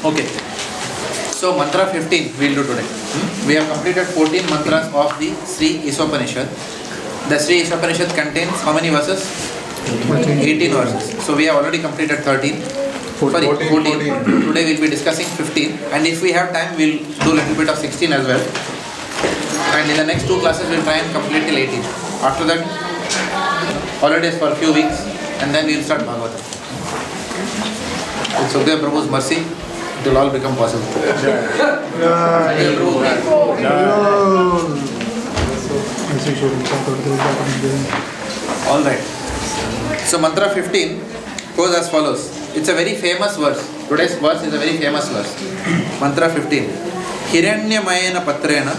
Okay. So mantra 15 we'll do today. We have completed 14 mantras of the Sri Isopanisad. The Sri Isopanisad contains how many verses? 18 verses. So we have already completed 13. 14. Today we'll be discussing 15, and if we have time we'll do a little bit of 16 as well. And in the next 2 classes we'll try and complete till 18. After that, holidays for a few weeks, and then we'll start Bhagavad. With Sukadeva Prabhu's mercy, it will all become possible. All right. So mantra 15 goes as follows. It's a very famous verse. Today's verse is a very famous verse. Mantra 15. Hiranyamayena patrena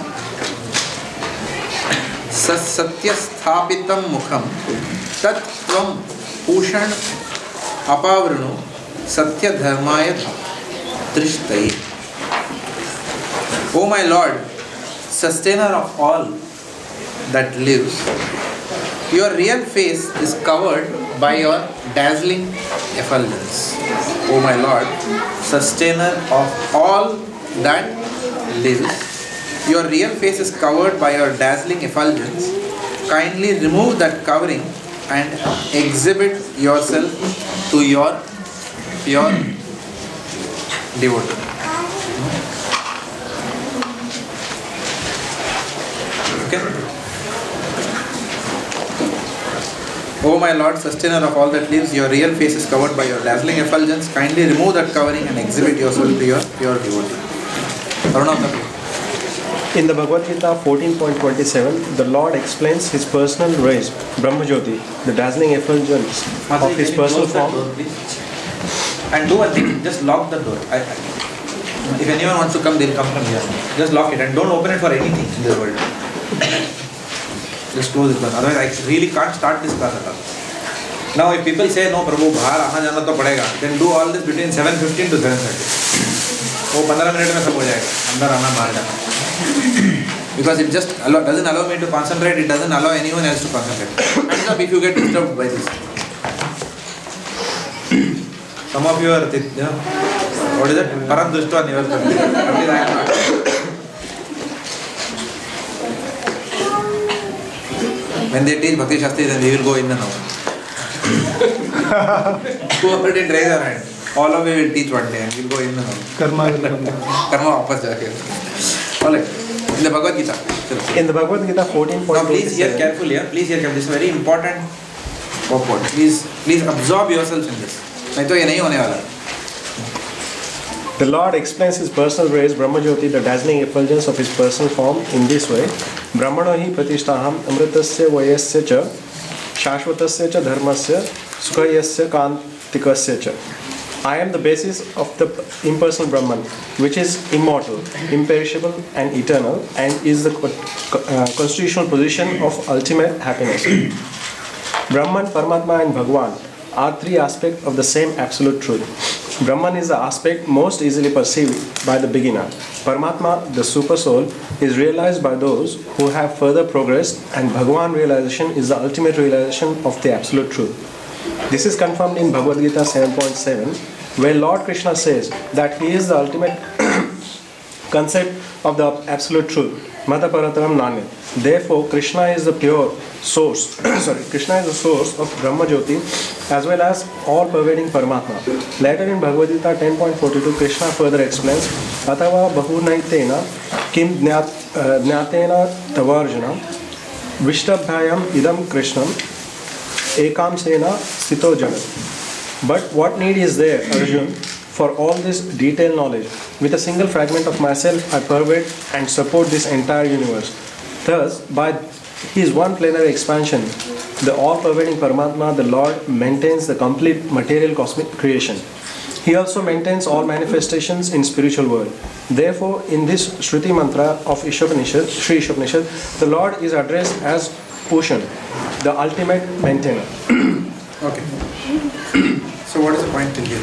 satyasthapitam mukham tat tvam pushan apavrunu satya dharmaya drishtai. O my Lord, sustainer of all that lives, your real face is covered by your dazzling effulgence. O my Lord, sustainer of all that lives, your real face is covered by your dazzling effulgence. Kindly remove that covering and exhibit yourself to your pure devotee. Okay? O my Lord, sustainer of all that lives, your real face is covered by your dazzling effulgence. Kindly remove that covering and exhibit yourself to your pure devotee. In the Bhagavad Gita 14.27, the Lord explains his personal rays, Brahmajyoti, the dazzling effulgence of his personal form. And do one thing, just lock the door. If anyone wants to come, they'll come from here. Just lock it and don't open it for anything in this world. Just close this class. Otherwise, I really can't start this class at all. Now, if people say, no, Prabhu, bahar aana jana to padega, then do all this between 7:15 to 7:30. वो 15 minutes में सब हो जाएगा. अंदर आना बाहर जाना. Because it just doesn't allow me to concentrate. It doesn't allow anyone else to concentrate. Hands up if you get disturbed by this. Some of you are, what is it? Param Dushta Nivartana. When they teach Bhakti Shastri, then we will go in and out. Whoever didn't raise their hand, all of you will teach one day and we will go in and out. Karma वापस जाके. All right. In the Bhagavad Gita. In the Bhagavad Gita 14.27. Now please hear carefully. Please hear carefully. This is very important purport. Please absorb yourself in this. नहीं तो ये नहीं होने वाला. The Lord explains his personal rays, Brahmajyoti, the dazzling effulgence of his personal form, in this way. Brahmano hi pratishtaham amritasya vayasya cha shashvatasya cha dharmasya sukayasya kantikasya cha. I am the basis of the impersonal Brahman, which is immortal, imperishable and eternal, and is the constitutional position of ultimate happiness. Brahman, Paramatma and Bhagwan are 3 aspects of the same absolute truth. Brahman is the aspect most easily perceived by the beginner. Paramatma, the super soul, is realized by those who have further progressed, and Bhagwan realization is the ultimate realization of the absolute truth. This is confirmed in Bhagavad Gita 7.7, where Lord Krishna says that he is the ultimate concept of the absolute truth. Mata Parataram Nanya. Therefore, Krishna is the pure source. Krishna is the source of Brahma Jyoti as well as all pervading Paramatma. Later in Bhagavad Gita 10.42, Krishna further explains, Atava Bahunaitena Kim Jnatena Tavarjuna Vishtabhyayam Idam Krishnam Ekam Sena Sito Jagat. But what need is there, Arjun, for all this detailed knowledge? With a single fragment of myself, I pervade and support this entire universe. Thus, by his one plenary expansion, the all-pervading Paramatma, the Lord, maintains the complete material cosmic creation. He also maintains all manifestations in spiritual world. Therefore, in this Shruti mantra of Isopanisad, Sri Isopanisad, the Lord is addressed as Pushan, the ultimate maintainer. Okay. So what is the point till here?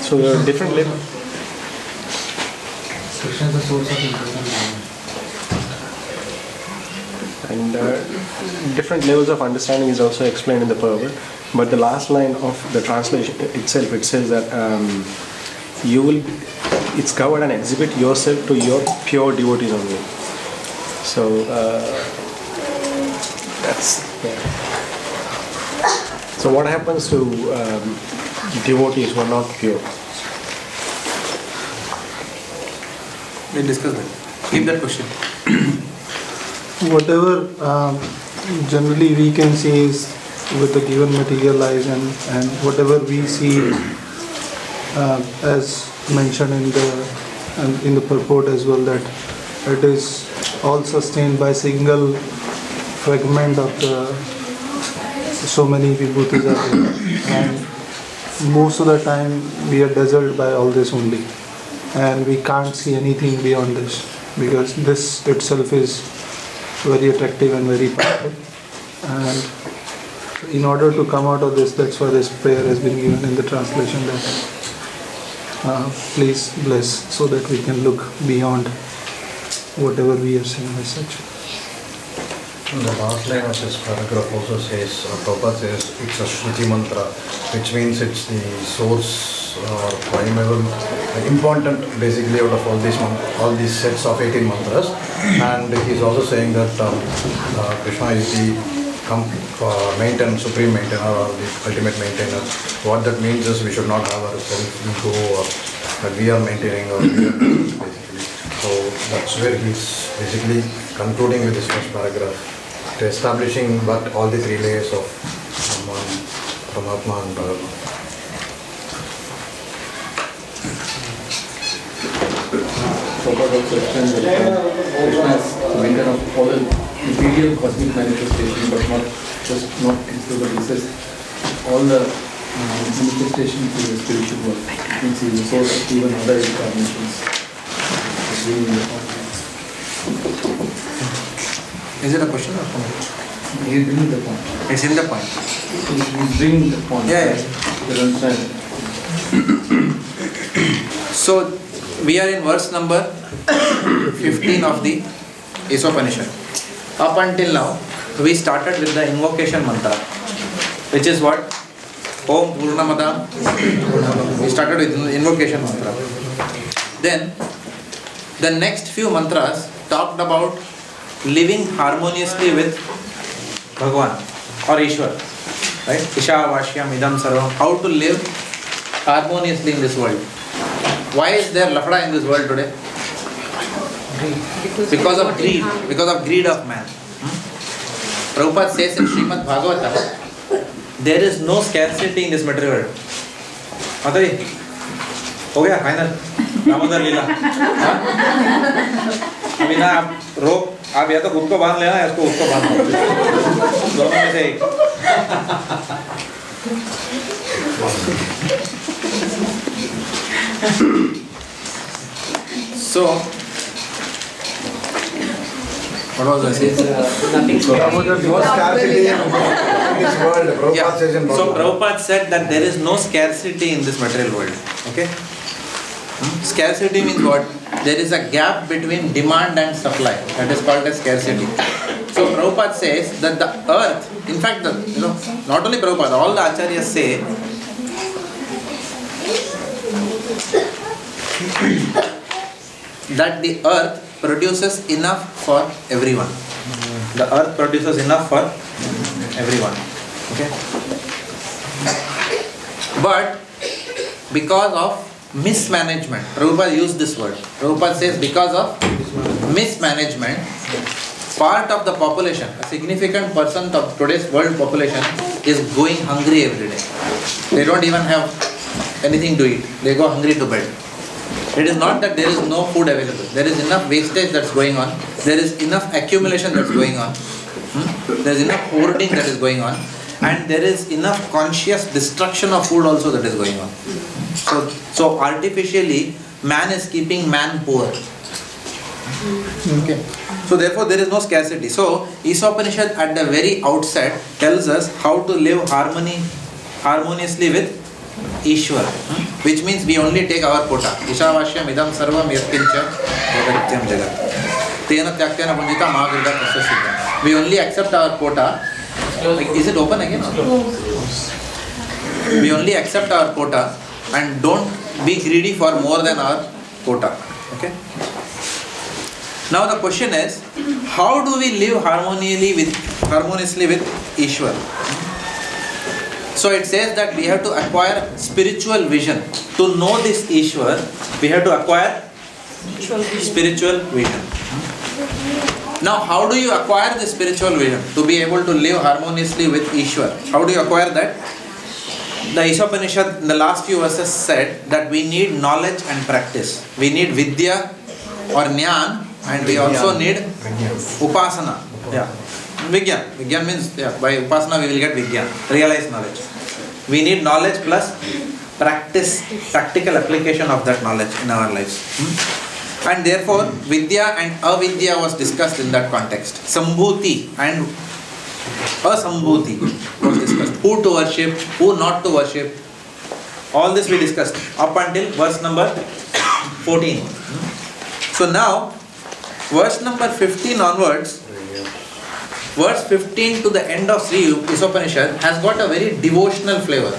So there are different levels. Krishna is the source of internal knowledge. And different levels of understanding is also explained in the Bhagavad. But the last line of the translation itself, it says that it's covered and exhibit yourself to your pure devotees only. So that's So what happens to devotees who are not pure? We'll discuss that. Keep that question. Whatever generally we can see is with the given material eyes and whatever we see as mentioned in the purport as well, that it is all sustained by single fragment of the so many vibhutis are there, and most of the time we are dazzled by all this only, and we can't see anything beyond this, because this itself is very attractive and very powerful. And in order to come out of this, that's why this prayer has been given in the translation, that please bless, so that we can look beyond whatever we are seeing as such. The last line of this paragraph also says, Prabhupada says, it's a Shruti mantra, which means it's the source or primal, important basically out of all these sets of 18 mantras. And he's also saying that Krishna is the maintainer, supreme maintainer, or the ultimate maintainer. What that means is we should not have our self-ego, or that we are maintaining our basically. So that's where he's basically concluding with this first paragraph, to establishing but all the three layers of Brahman, Paramatma and Bhagavan. Prabhupada also explains that Krishna is the maintainer of all the material cosmic manifestations, but not into the process. All the manifestations in the spiritual world. You can see the source of even other incarnations. Is it a question or comment? He's bringing the point. It's in the point. He's bringing the point. Yeah. You understand? So we are in verse number 15 of the Isopanisad. Up until now, we started with the invocation mantra, which is what? Om Purnamada. We started with the invocation mantra. Then, the next few mantras talked about living harmoniously with Bhagavan or Ishwar. Right? Isha Vashyam Idam Sarvam. How to live harmoniously in this world. Why is there lafda in this world today? Because of greed. Because of greed of man. Prabhupada says in Srimad Bhagavatam, there is no scarcity in this material world. Mataji, हो गया final Damodar लीला. अभी ना आप रोक, आप या तो खुद को बांध लेना या इसको उसको बांध लो, दोनों में से एक. So, what was I saying? Nothing. So Prabhupada said that there is no scarcity in this material world. Okay? Scarcity means what? There is a gap between demand and supply. That is called as scarcity. So Prabhupada says that the earth, in fact, not only Prabhupada, all the acharyas say that the earth produces enough for everyone. The earth produces enough for everyone. Okay? But because of mismanagement, Prabhupada used this word. Prabhupada says because of mismanagement, part of the population, a significant percent of today's world population is going hungry every day. They don't even have anything to eat. They go hungry to bed. It is not that there is no food available. There is enough wastage that's going on. There is enough accumulation that's going on. There is enough hoarding that is going on. And there is enough conscious destruction of food also that is going on. So artificially, man is keeping man poor. Okay. So therefore there is no scarcity. So Isopanisad at the very outset tells us how to live harmoniously with Ishwar. which means we only take our quota. Ishavashyam idam sarvam yatkincha jagatyam jagat. Tena tyaktena punjita mahavirda kasya siddham. We only accept our quota. Like, is it open again? We only accept our quota and don't be greedy for more than our quota. Okay? Now the question is, how do we live harmoniously with Ishwar? So it says that we have to acquire spiritual vision. To know this Ishwar, we have to acquire spiritual vision. Now, how do you acquire the spiritual vision to be able to live harmoniously with Ishwar? How do you acquire that? The Isopanisad in the last few verses said that we need knowledge and practice. We need Vidya or Jnana, and we also need Upasana. Yeah. Vigyan. Vigyan means, by Upasana we will get Vigyan, realized knowledge. We need knowledge plus practice, practical application of that knowledge in our lives. And therefore, Vidya and Avidya was discussed in that context. Sambhuti and Asambhuti was discussed. Who to worship, who not to worship. All this we discussed up until verse number 14. So now, verse number 15 onwards, verse 15 to the end of Sri Isopanishad has got a very devotional flavor.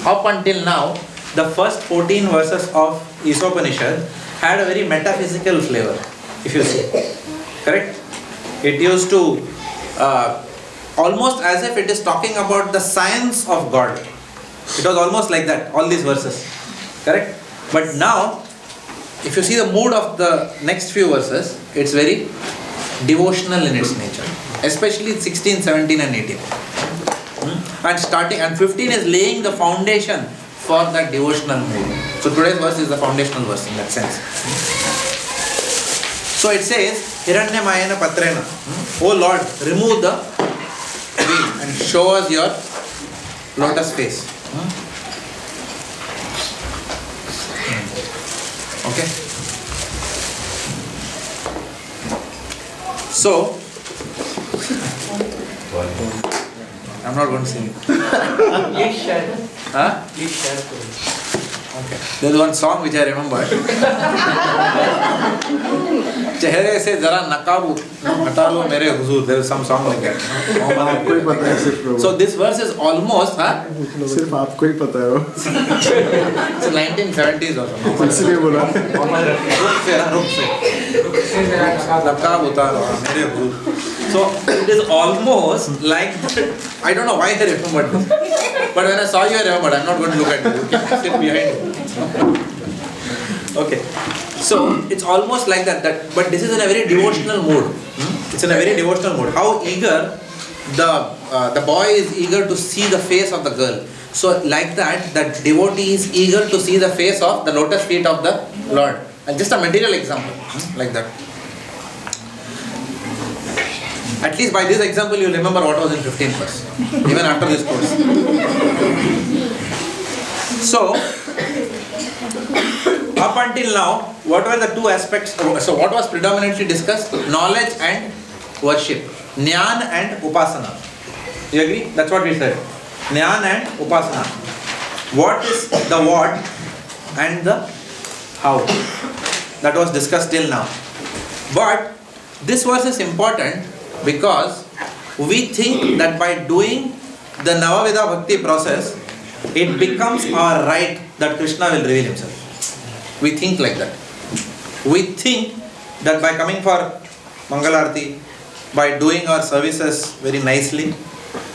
Up until now, the first 14 verses of Isopanishad had a very metaphysical flavor, if you see. Correct? It used to almost as if it is talking about the science of God. It was almost like that, all these verses. Correct? But now, if you see the mood of the next few verses, it's very devotional in its nature. Especially 16, 17 and 18. And 15 is laying the foundation for that devotional mood. So today's verse is the foundational verse in that sense. So it says, Hiranyamayana Patrena. Oh Lord, remove the veil and show us your lotus face. Okay. So, I'm not going to sing it. Please share. Huh? Please share. Okay. There's one song which I remember. Chehre se zara naqab hata lo mere huzur. There is some song like that. So this verse is almost, सिर्फ आपको ही पता है वो it's 1970s or something. इसलिए बोला रुक से नकाब उतारो मेरे हजूर. So it is almost like, I don't know why I remembered this, but when I saw you I remembered. I'm not going to look at you. You can sit behind me. Okay. So it's almost like that. But this is in a very devotional mood. It's in a very devotional mood. How eager the boy is eager to see the face of the girl. So like that devotee is eager to see the face of the lotus feet of the Lord. And just a material example, like that. At least by this example you will remember what was in 15th verse, even after this course. So, up until now, what were the two aspects? So what was predominantly discussed? Knowledge and worship. Jnana and Upasana. You agree? That's what we said. Jnana and Upasana. What is the what and the how? That was discussed till now. But this verse is important because we think that by doing the Navavida Bhakti process, it becomes our right that Krishna will reveal himself. We think like that. We think that by coming for Mangalarti, by doing our services very nicely,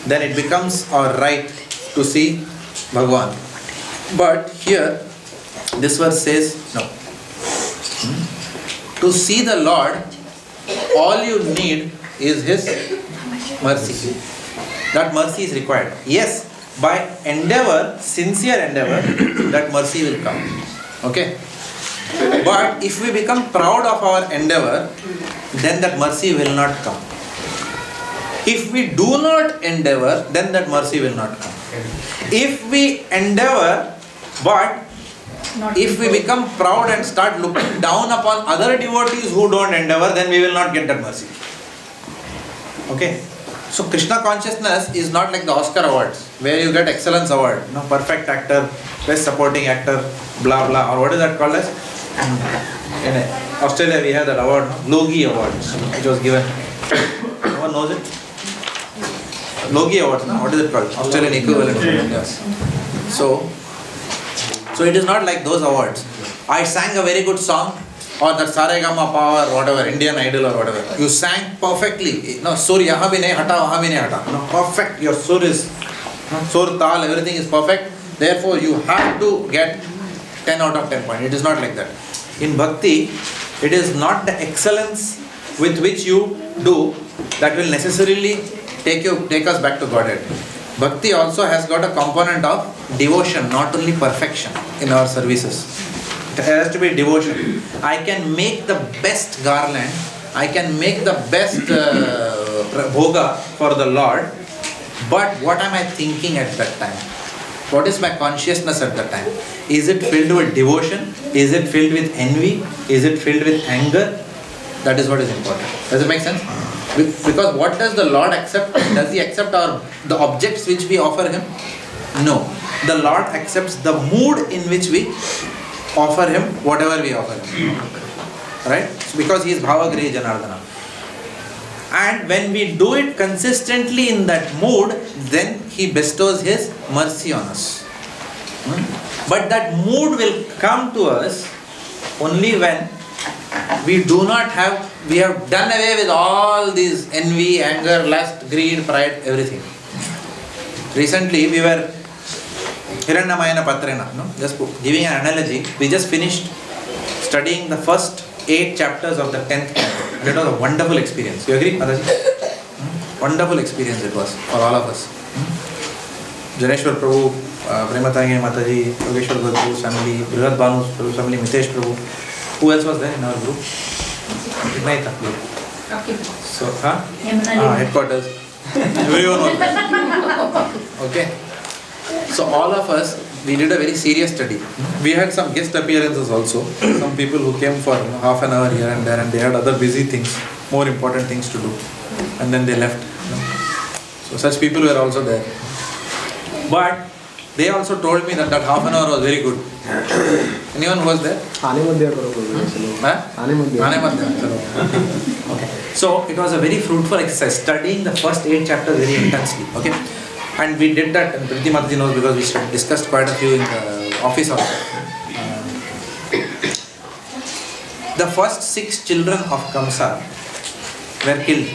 then it becomes our right to see Bhagavan. But here, this verse says no. To see the Lord, all you need is His mercy. That mercy is required. Yes, by endeavor, sincere endeavor, that mercy will come. Okay? But if we become proud of our endeavor, then that mercy will not come. If we do not endeavor, then that mercy will not come. If we endeavor, but if we become proud and start looking down upon other devotees who don't endeavor, then we will not get that mercy. Okay? So Krishna Consciousness is not like the Oscar Awards, where you get Excellence Award, perfect actor, best supporting actor, blah blah, or what is that called as? In Australia we have that award, Logie Award, which was given. No one knows it? Logie Awards, no? What is it called? Australian equivalent. Yes. So it is not like those awards. I sang a very good song, or that Saregama Power, whatever, Indian Idol or whatever. You sang perfectly. No, sur yahan bhi nahi hata, wahan bhi nahi hata. No, perfect. Your sur is, sur, tal, everything is perfect. Therefore, you have to get 10 out of 10 points. It is not like that. In Bhakti, it is not the excellence with which you do that will necessarily take us back to Godhead. Bhakti also has got a component of devotion, not only perfection in our services. It has to be devotion. I can make the best garland, I can make the best bhoga for the Lord, but what am I thinking at that time? What is my consciousness at that time? Is it filled with devotion? Is it filled with envy? Is it filled with anger? That is what is important. Does it make sense? Because what does the Lord accept? Does He accept the objects which we offer Him? No. The Lord accepts the mood in which we offer Him whatever we offer Him. Right? Because He is Bhava Grihi Janardana. And when we do it consistently in that mood, then He bestows His mercy on us. But that mood will come to us only when we have done away with all these envy, anger, lust, greed, pride, everything. Recently we were Hiranyamayana Patrena, just giving an analogy, we just finished studying the first 8 chapters of the 10th canto. That was a wonderful experience. You agree, Mataji? Wonderful experience it was for all of us. Janeshwar Prabhu, Prematangi Mataji, Yogeshwar Prabhu's family, Brihad Banu's family, Mitesh Prabhu. Who else was there in our group? So, headquarters. Everyone was there. Okay. So all of us, we did a very serious study. We had some guest appearances also. Some people who came for half an hour here and there, and they had other busy things, more important things to do. And then they left. So such people were also there. But they also told me that half an hour was very good. Anyone was there? Okay. So it was a very fruitful exercise, studying the first 8 chapters very intensely. Okay. And we did that, and Priti Mataji knows because we discussed quite a few in the office also. The first 6 children of Kamsa were killed.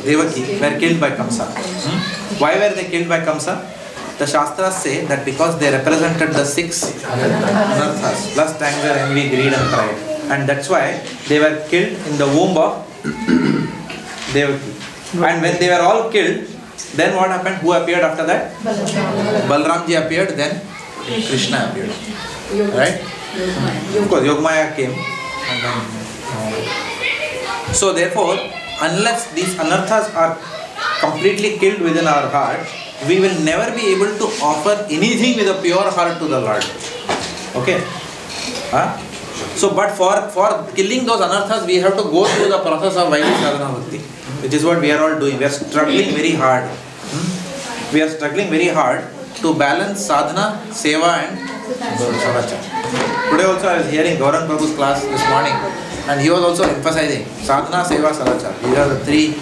Devaki were killed by Kamsa. Why were they killed by Kamsa? The Shastras say that because they represented the 6 anarthas, lust, anger, envy, greed and pride. And that's why they were killed in the womb of Devaki. And when they were all killed, then what happened? Who appeared after that? Balramji appeared, then Krishna appeared. Right? Of course, Yogamaya came. So therefore, unless these anarthas are completely killed within our heart, we will never be able to offer anything with a pure heart to the Lord. Okay? So, but for killing those anarthas, we have to go through the process of Vaidhi Sadhana Bhakti, which is what we are all doing. We are struggling very hard. We are struggling very hard to balance sadhana, seva and sadachara. Today also I was hearing Gaurang Prabhu's class this morning, and he was also emphasizing sadhana, seva, sadachara. These are the 3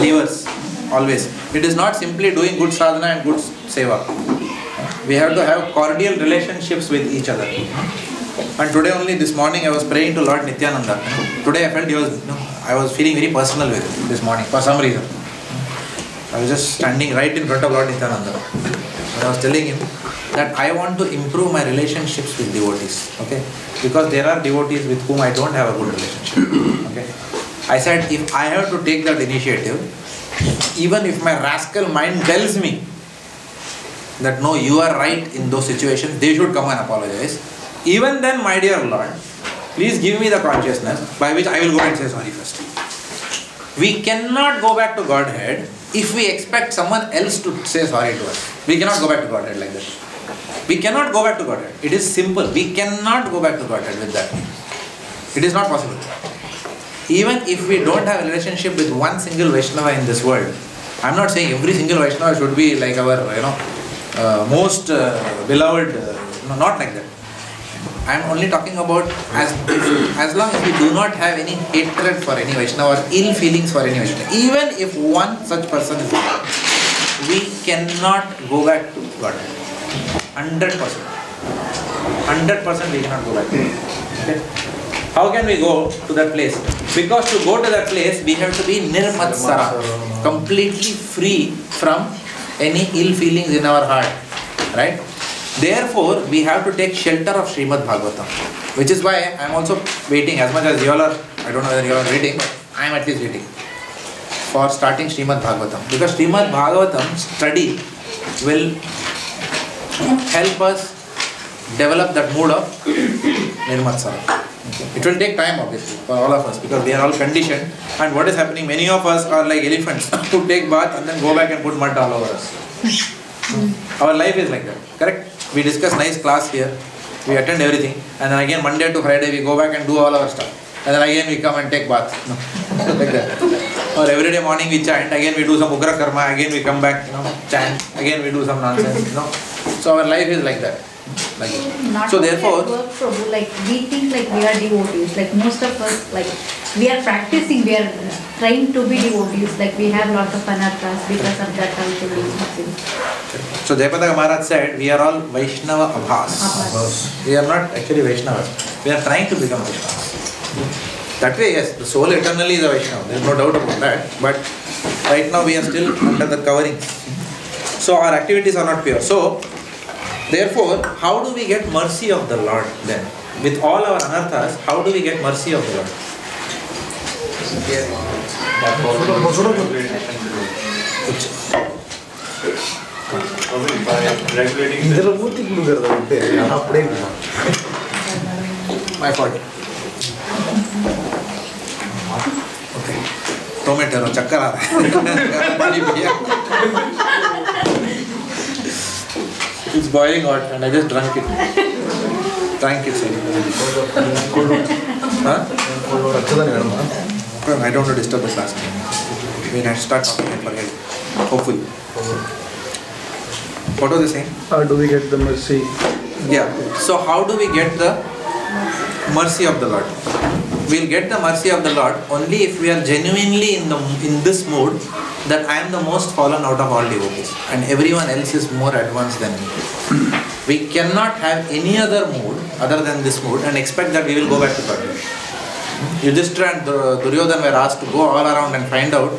levers always. It is not simply doing good sadhana and good seva. We have to have cordial relationships with each other. And today only this morning I was praying to Lord Nityananda. Today I felt I was feeling very personal with him this morning for some reason. I was just standing right in front of Lord Nityananda. And I was telling him that I want to improve my relationships with devotees. Okay? Because there are devotees with whom I don't have a good relationship. Okay? I said if I have to take that initiative, even if my rascal mind tells me that no, you are right in those situations, they should come and apologize. Even then, my dear Lord, please give me the consciousness by which I will go and say sorry first. We cannot go back to Godhead if we expect someone else to say sorry to us. We cannot go back to Godhead like that. We cannot go back to Godhead. It is simple. We cannot go back to Godhead with that. It is not possible. Even if we don't have a relationship with one single Vaishnava in this world, I am not saying every single Vaishnava should be like our, most beloved No, not like that. I am only talking about as long as we do not have any hatred for any Vaishnava or ill feelings for any Vaishnava. Even if one such person is there, we cannot go back to God. 100%. 100% we cannot go back. Okay? How can we go to that place? Because to go to that place, we have to be nirmatsara, completely free from any ill feelings in our heart. Right? Therefore, we have to take shelter of Srimad Bhagavatam. Which is why I am also waiting, as much as you all are, I don't know whether you all are reading, but I am at least waiting for starting Srimad Bhagavatam. Because Srimad Bhagavatam study will help us develop that mood of nirmatsara. It will take time obviously for all of us because we are all conditioned, and what is happening, many of us are like elephants who take bath and then go back and put mud all over us. Our life is like that, correct? We discuss nice class here, we attend everything, and then again Monday to Friday we go back and do all our stuff, and then again we come and take bath. No. Like that. Or every day morning we chant, again we do some ugra karma, again we come back, chant, again we do some nonsense, So our life is like that. Not So only therefore, at work, Prabhu, like we think like we are devotees, like most of us, like we are practicing, we are trying to be devotees, like we have lot of anarthas because of that also we so Jayapataka Maharaj said, we are all Vaishnava Abhas. We are not actually Vaishnavas. We are trying to become Vaishnavas. That way, yes, the soul eternally is a Vaishnava. There is no doubt about that. But right now we are still under the covering. So our activities are not pure. So, therefore, how do we get mercy of the Lord then? With all our anarthas, how do we get mercy of the Lord? My fault. Okay. Tomato, chakkar. It's boiling hot and I just drank it. Huh? I don't want to disturb the class. We have to start talking and forget it. Hopefully. What was I saying? How do we get the mercy? Yeah. So how do we get the mercy of the Lord? We'll get the mercy of the Lord only if we are genuinely in this mood that I am the most fallen out of all devotees and everyone else is more advanced than me. We cannot have any other mood other than this mood and expect that we will go back to God. Yudhishthira and Duryodhana were asked to go all around and find out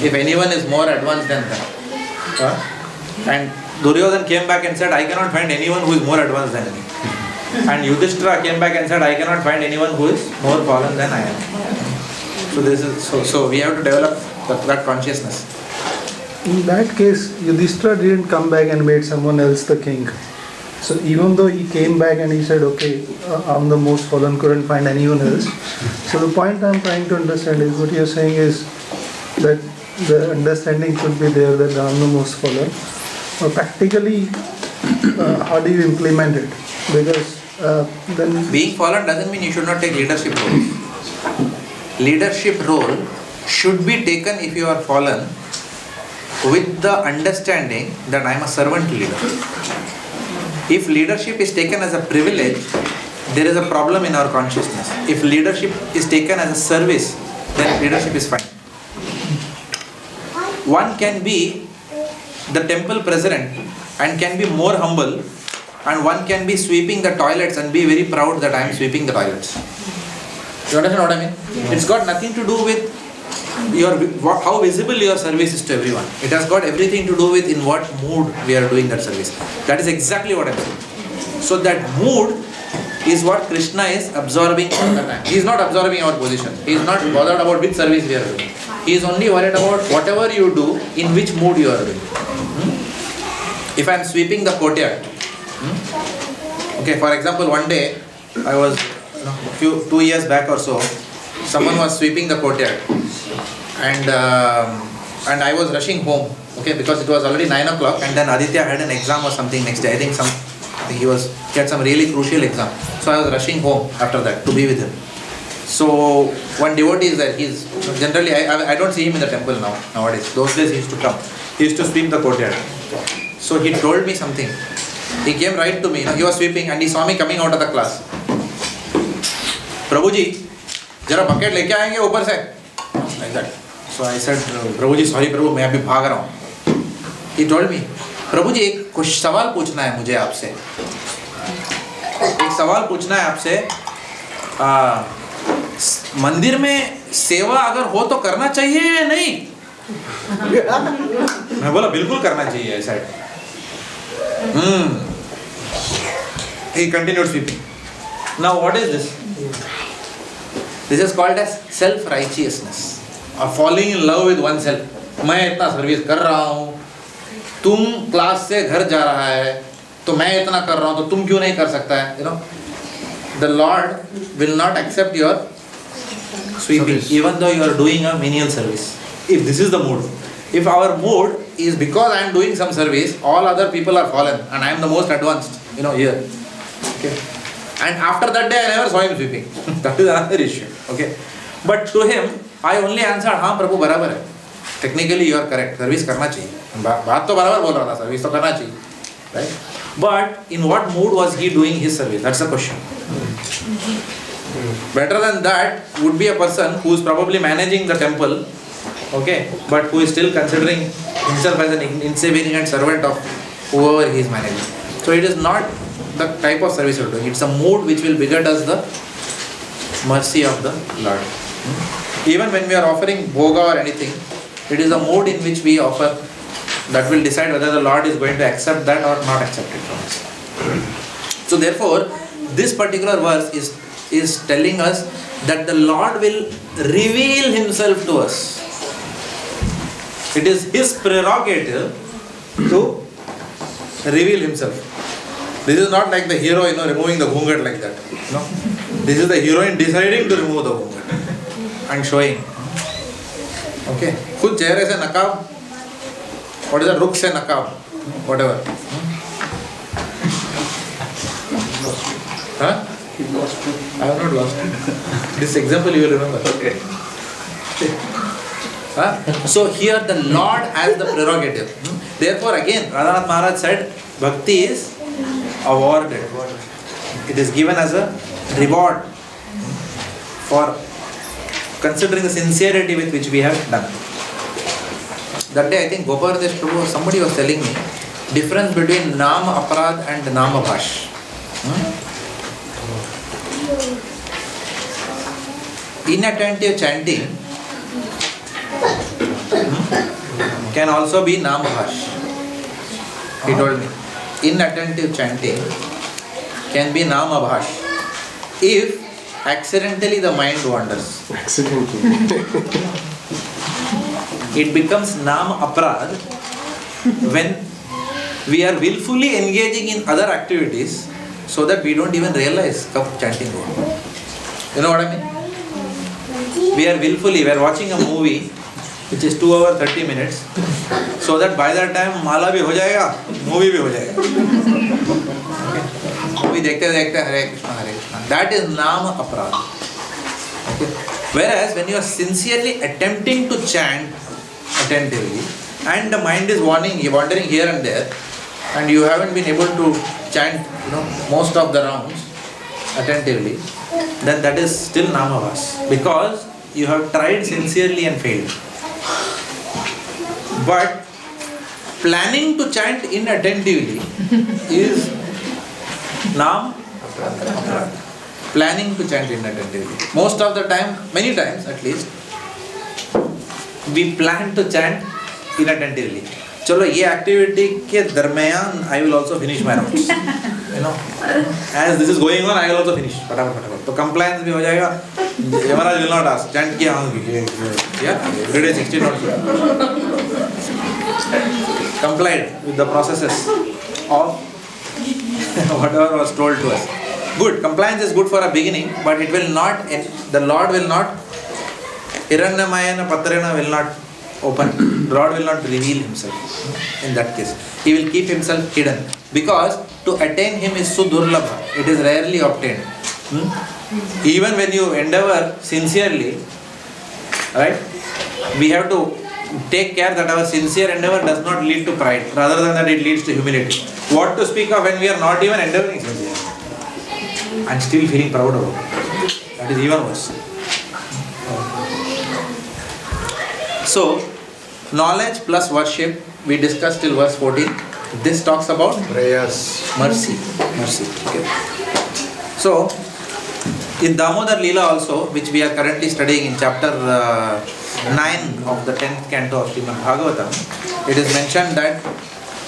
if anyone is more advanced than them. And Duryodhana came back and said, I cannot find anyone who is more advanced than me. And Yudhishthira came back and said, I cannot find anyone who is more fallen than I am. So we have to develop that consciousness. In that case, Yudhishthira didn't come back and made someone else the king. So even though he came back and he said, okay, I'm the most fallen, couldn't find anyone else. So the point I'm trying to understand is what you're saying is that the understanding should be there that I'm the most fallen. But practically, how do you implement it? Because then... Being fallen doesn't mean you should not take leadership role. Leadership role should be taken if you are fallen with the understanding that I am a servant leader. If leadership is taken as a privilege, there is a problem in our consciousness. If leadership is taken as a service, then leadership is fine. One can be the temple president and can be more humble, and one can be sweeping the toilets and be very proud that I am sweeping the toilets. You understand what I mean? It's got nothing to do with how visible your service is to everyone. It has got everything to do with in what mood we are doing that service. That is exactly what I am saying. So that mood is what Krishna is absorbing all the time. He is not absorbing our position. He is not bothered about which service we are doing. He is only worried about whatever you do, in which mood you are doing. If I am sweeping the courtyard, okay, for example, one day I was 2 years back or so, someone was sweeping the courtyard, and I was rushing home, okay, because it was already 9 o'clock, and then Aditya had an exam or something next day. I think he had some really crucial exam, so I was rushing home after that to be with him. So one devotee is there. He's generally I don't see him in the temple nowadays. Those days he used to come. He used to sweep the courtyard. So he told me something. He came right to me. He was sweeping and he saw me coming out of the class. Prabhuji, जरा bucket लेके आएंगे ऊपर से. Like that. So I said, Prabhuji, sorry Prabhu, मैं अभी भाग रहा हूँ. He told me, Prabhuji एक कुछ सवाल पूछना है मुझे आपसे. एक सवाल पूछना है आपसे. मंदिर में सेवा अगर हो तो करना चाहिए या नहीं? मैं बोला बिल्कुल करना चाहिए ऐसा. He continued sweeping. Now what is this? This is called as self-righteousness or falling in love with oneself. मैं इतना सर्विस कर रहा हूँ, तुम क्लास से घर जा रहा है, तो मैं इतना कर रहा हूँ, तो तुम क्यों नहीं कर सकता है? You know, the Lord will not accept your sweeping, even though you are doing a menial service. If this is the mood, if our mood is because I am doing some service, all other people are fallen, and I am the most advanced, here. Okay. And after that day, I never saw him sweeping. That is another issue. Okay. But to him, I only answered, हाँ प्रभु बराबर है. Technically, you are correct. Service करना चाहिए. बात तो बराबर बोल रहा था. Service तो करना चाहिए. Right? But in what mood was he doing his service? That's the question. Better than that would be a person who is probably managing the temple, okay, but who is still considering himself as an insignificant servant of whoever he is managing. So it is not the type of service you are doing. It's a mood which will beget us the mercy of the Lord. Even when we are offering bhoga or anything, it is a mood in which we offer that will decide whether the Lord is going to accept that or not accept it from us. So therefore, this particular verse is telling us that the Lord will reveal Himself to us. It is His prerogative to reveal Himself. This is not like the hero, removing the ghungat like that. No. This is the heroine deciding to remove the ghungat and showing. Okay. Khud chehre se naqab. What is that? Rukh se naqab. Whatever. Huh? I have not lost it. This example you will remember. Okay. So here the Lord has the prerogative. Therefore again, Radhanath Maharaj said, Bhakti is awarded. It is given as a reward for considering the sincerity with which we have done. That day I think Gopaladesh Prabhu, somebody was telling me difference between Nama Aparad and Nama Bhash. Inattentive chanting can also be Nama Bhash. He told me. Inattentive chanting can be Nama Bhash if accidentally the mind wanders. Accidentally. It becomes Nama Aparad when we are willfully engaging in other activities so that we don't even realize kab chanting ho. You know what I mean? We are watching a movie which is 2 hours 30 minutes so that by that time mala bhi ho jayega, movie bhi ho jayega. Okay. Movie dekhte Hare Krishna. That is Nama Aparad. Okay. Whereas when you are sincerely attempting to chant attentively and the mind is wandering here and there and you haven't been able to chant most of the rounds attentively, then that is still Namavas because you have tried sincerely and failed. But planning to chant inattentively is Nam Aparad. Planning to chant inattentively. Most of the time, many times at least, we plan to chant inattentively. Chalo, ye activity ke darmayan, I will also finish my rounds. As this is going on, I will also finish. So compliance bhi ho jayega. Yamaraj will not ask. Chant kiya houngi. Yeah, every day 16 notes. Complied with the processes of whatever was told to us. Good. Compliance is good for a beginning, but it will not. The Lord will not. Hiranyamayana Patrena will not open. The Lord will not reveal Himself in that case. He will keep Himself hidden because to attain Him is sudurlabha. It is rarely obtained. Even when you endeavor sincerely, right? We have to take care that our sincere endeavor does not lead to pride. Rather than that, it leads to humility. What to speak of when we are not even endeavoring sincere and still feeling proud about it? That is even worse. So, knowledge plus worship, we discussed till verse 14. This talks about Prayers. mercy. Mercy. Okay. So, in Damodar Leela also, which we are currently studying in chapter 9 of the 10th canto of Srimad Bhagavatam, it is mentioned that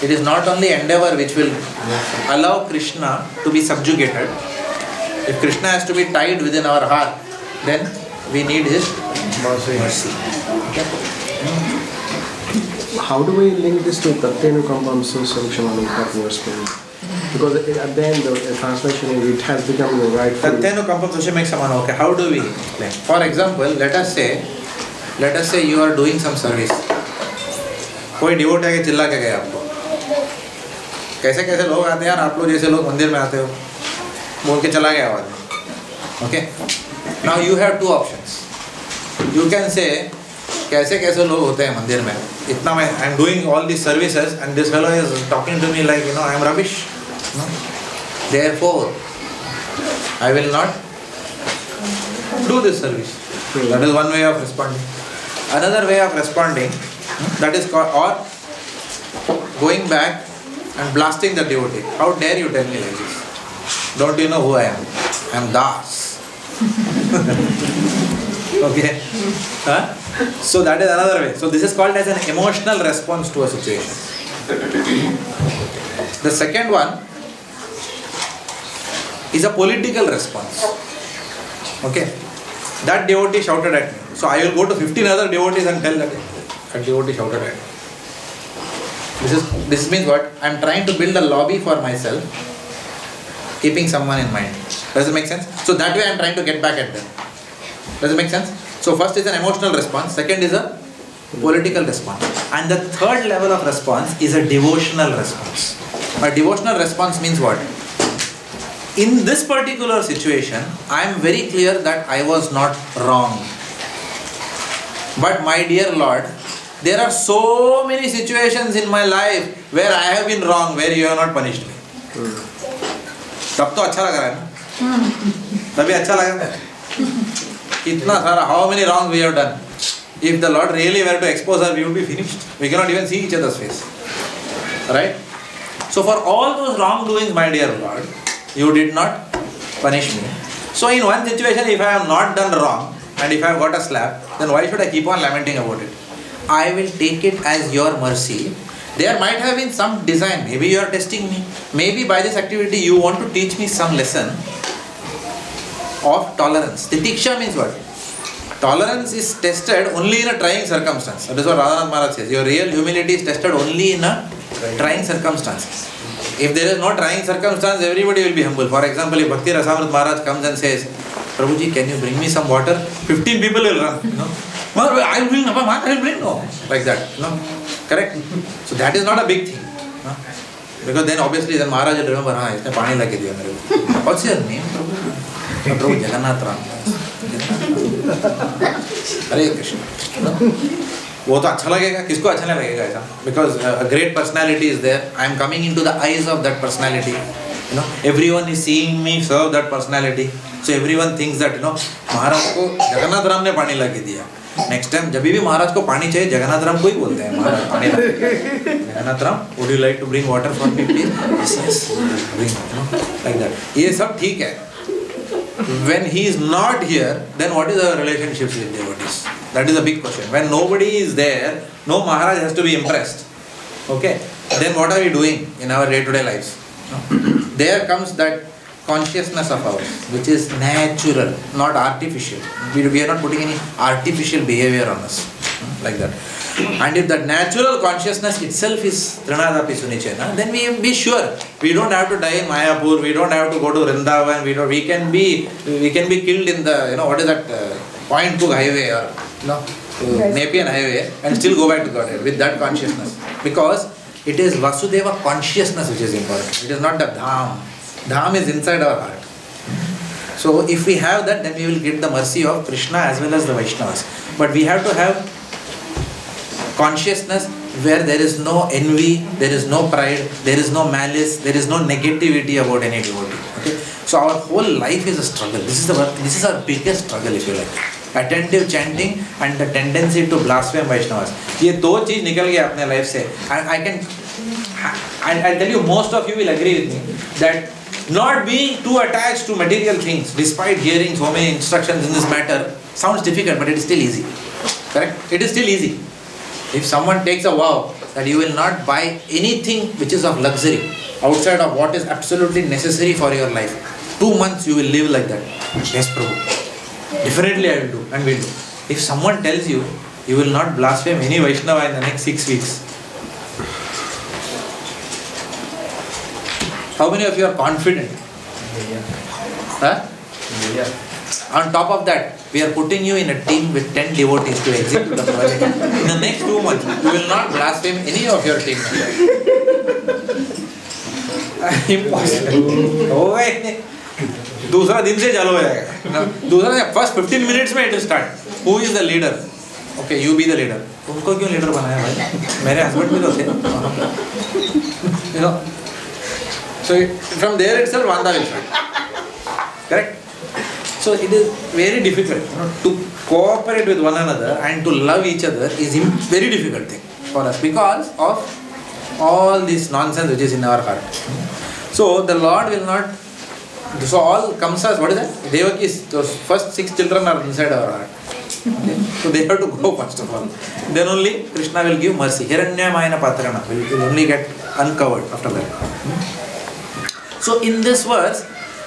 it is not only endeavor which will allow Krishna to be subjugated. If Krishna has to be tied within our heart, then we need his mercy. Okay. How do we link this to Tattenu Kampam Susaruksham verse? Because at the end, the translation, it has become the rightful. Tattenu Kampam Sushamik Samana. Okay, how do we explain? For example, let us say you are doing some service. कोई devotee आके चिल्ला के गया आपको, कैसे कैसे लोग आते हैं, आप लोग जैसे लोग मंदिर में आते हो, बोल के चला गया आवाज में. Okay. Now you have two options. You can say कैसे कैसे लोग होते हैं मंदिर में, इतना मैं I am doing all these services and this fellow is talking to me like I am rubbish. No? Therefore, I will not do this service. That is one way of responding. Another way of responding, that is called, or going back and blasting the devotee. How dare you tell me like this? Don't you know who I am? I am Das. Okay? Huh? So that is another way. So this is called as an emotional response to a situation. The second one is a political response. Okay? That devotee shouted at me. So I will go to 15 other devotees and tell that a devotee shouted at me. This means what? I am trying to build a lobby for myself, keeping someone in mind. Does it make sense? So that way I am trying to get back at them. Does it make sense? So first is an emotional response, second is a political response, and the third level of response is a devotional response. A devotional response means what? In this particular situation, I am very clear that I was not wrong. But my dear Lord, there are so many situations in my life where I have been wrong, where you have not punished me. तब तो अच्छा लग रहा है ना? तभी अच्छा लगा है? कितना सारा, how many wrongs we have done? If the Lord really were to expose us, we would be finished. We cannot even see each other's face. Right? So for all those wrongdoings, my dear Lord, you did not punish me. So in one situation, if I have not done wrong, and if I have got a slap, then why should I keep on lamenting about it? I will take it as your mercy. There might have been some design. Maybe you are testing me. Maybe by this activity you want to teach me some lesson of tolerance. Titiksha means what? Tolerance is tested only in a trying circumstance. That is what Radhanath Maharaj says. Your real humility is tested only in a trying circumstance. If there is no trying circumstance, everybody will be humble. For example, if Bhakti Rasamrita Maharaj comes and says, Prabhuji, can you bring me some water? 15 people will run. I will bring, no. Like that. No? Correct? So that is not a big thing. No? Because then obviously then Maharaj will remember, isne pani lage diya mere ko. What's your name, Prabhu? Prabhu Jagannath Ram. Hare Krishna. वो तो अच्छा लगेगा, किसको अच्छा नहीं लगेगा ऐसा? Because a great personality is there. I am coming into the eyes of that personality. Everyone is seeing me serve that personality. So everyone thinks that महाराज को जगन्नाथ राम ने पानी ला के दिया. Next time जब भी महाराज को पानी चाहिए जगन्नाथ राम को ही बोलते हैं महाराज पानी ला. Jagannath Ram, would you like to bring water for me please? Yes, bring. Like that. ये सब ठीक है. When he is not here, then what is our relationship with devotees? That is a big question. When nobody is there, no Maharaj has to be impressed. Okay? Then what are we doing in our day-to-day lives? There comes that consciousness of ours, which is natural, not artificial. We are not putting any artificial behavior on us. Like that. And if that natural consciousness itself is Trinadapi Sunichena, then we be sure we don't have to die in Mayapur, we don't have to go to Vrindavan, we can be killed in the what is that Point Cook highway or Nepean highway and still go back to Godhead with that consciousness. Because it is Vasudeva consciousness which is important. It is not the Dham. Dham is inside our heart. So if we have that, then we will get the mercy of Krishna as well as the Vaishnavas. But we have to have consciousness where there is no envy, there is no pride, there is no malice, there is no negativity about any devotee. Okay? So our whole life is a struggle. This is our biggest struggle, if you like. Attentive chanting and the tendency to blaspheme Vaishnavas. ये दो चीज निकल गया अपने life से. I'll tell you, most of you will agree with me that not being too attached to material things, despite hearing so many instructions in this matter, sounds difficult, but it is still easy. Correct? It is still easy. If someone takes a vow that you will not buy anything which is of luxury outside of what is absolutely necessary for your life, 2 months you will live like that. Yes, Prabhu. Definitely I will do and will do. If someone tells you, you will not blaspheme any Vaishnava in the next 6 weeks, how many of you are confident? Huh? On top of that, we are putting you in a team with 10 devotees to execute the project. In the next 2 months, you will not blaspheme any of your team members. Impossible. दूसरा दिन से चालू हो जाएगा. दूसरा first 15 minutes में it start. Who is the leader? Okay, you be the leader. तुमको क्यों लीडर बनाया भाई? मेरे हस्बैंड भी तो थे. You know, so from there itself Vanda will start. Correct? So it is very difficult, to cooperate with one another and to love each other is a very difficult thing for us because of all this nonsense which is in our heart. So the Lord will not. So all comes as, what is that? Devaki's, those first 6 children are inside our heart. Okay? So they have to go first of all. Then only Krishna will give mercy. Hiranyamayana patrana will only get uncovered after that. So in this verse,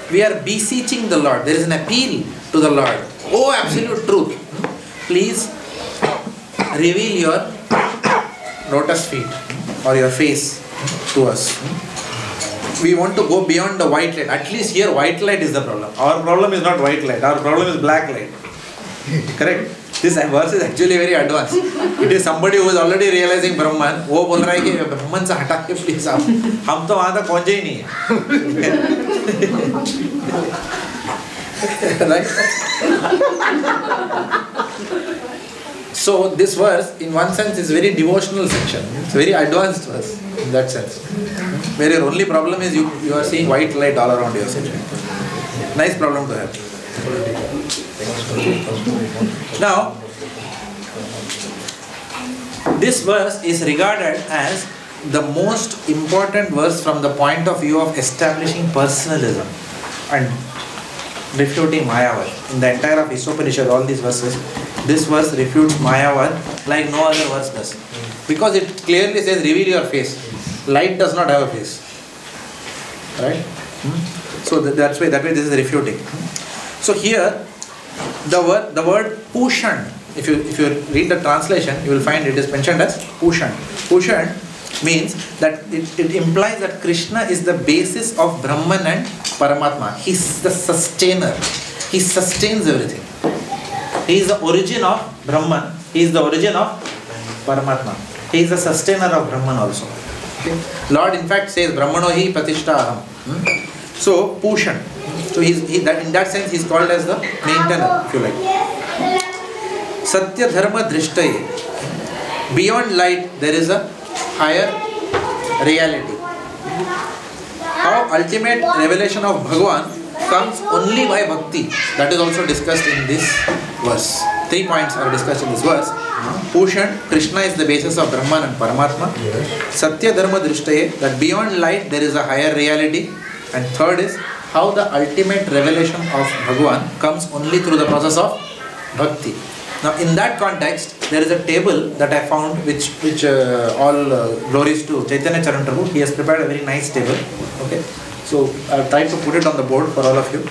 we are beseeching the Lord. There is an appeal to the Lord. Oh, absolute truth. Please reveal your lotus feet or your face to us. We want to go beyond the white light. At least here white light is the problem. Our problem is not white light. Our problem is black light. Correct? This verse is actually very advanced. It is somebody who is already realizing Brahman. वो बोल रहा है कि ब्रह्मन से हटा के please आप. हम तो वहाँ तक पहुँचे ही नहीं हैं. Right? So this verse, in one sense, is very devotional section. It's a very advanced verse in that sense. Where your only problem is you are seeing white light all around yourself. Nice problem to have. Now, this verse is regarded as the most important verse from the point of view of establishing personalism and refuting Mayavad. In the entire of Isopanisad, all these verses, this verse refutes Mayavad like no other verse does. Because it clearly says, reveal your face. Light does not have a face. Right? So that way this is refuting. So here, the word Pushan, if you read the translation, you will find it is mentioned as Pushan. Pushan means that it implies that Krishna is the basis of Brahman and Paramatma. He is the sustainer. He sustains everything. He is the origin of Brahman. He is the origin of Paramatma. He is the sustainer of Brahman also. Okay? Lord in fact says, Brahmano hi pratishtha aham. So, Pushan. So in that sense he is called as the maintainer, if you like. Satya dharma drishtaye. Beyond light there is a higher reality. How ultimate revelation of Bhagavan comes only by bhakti. That is also discussed in this verse. 3 points are discussed in this verse. Pushan, Krishna is the basis of Brahman and Paramatma. Satya dharma drishtaye, that beyond light there is a higher reality. And third is how the ultimate revelation of Bhagavan comes only through the process of bhakti. Now in that context, there is a table that I found which all glories to Chaitanya Charan Prabhu. He has prepared a very nice table. Okay, so I'll try to put it on the board for all of you.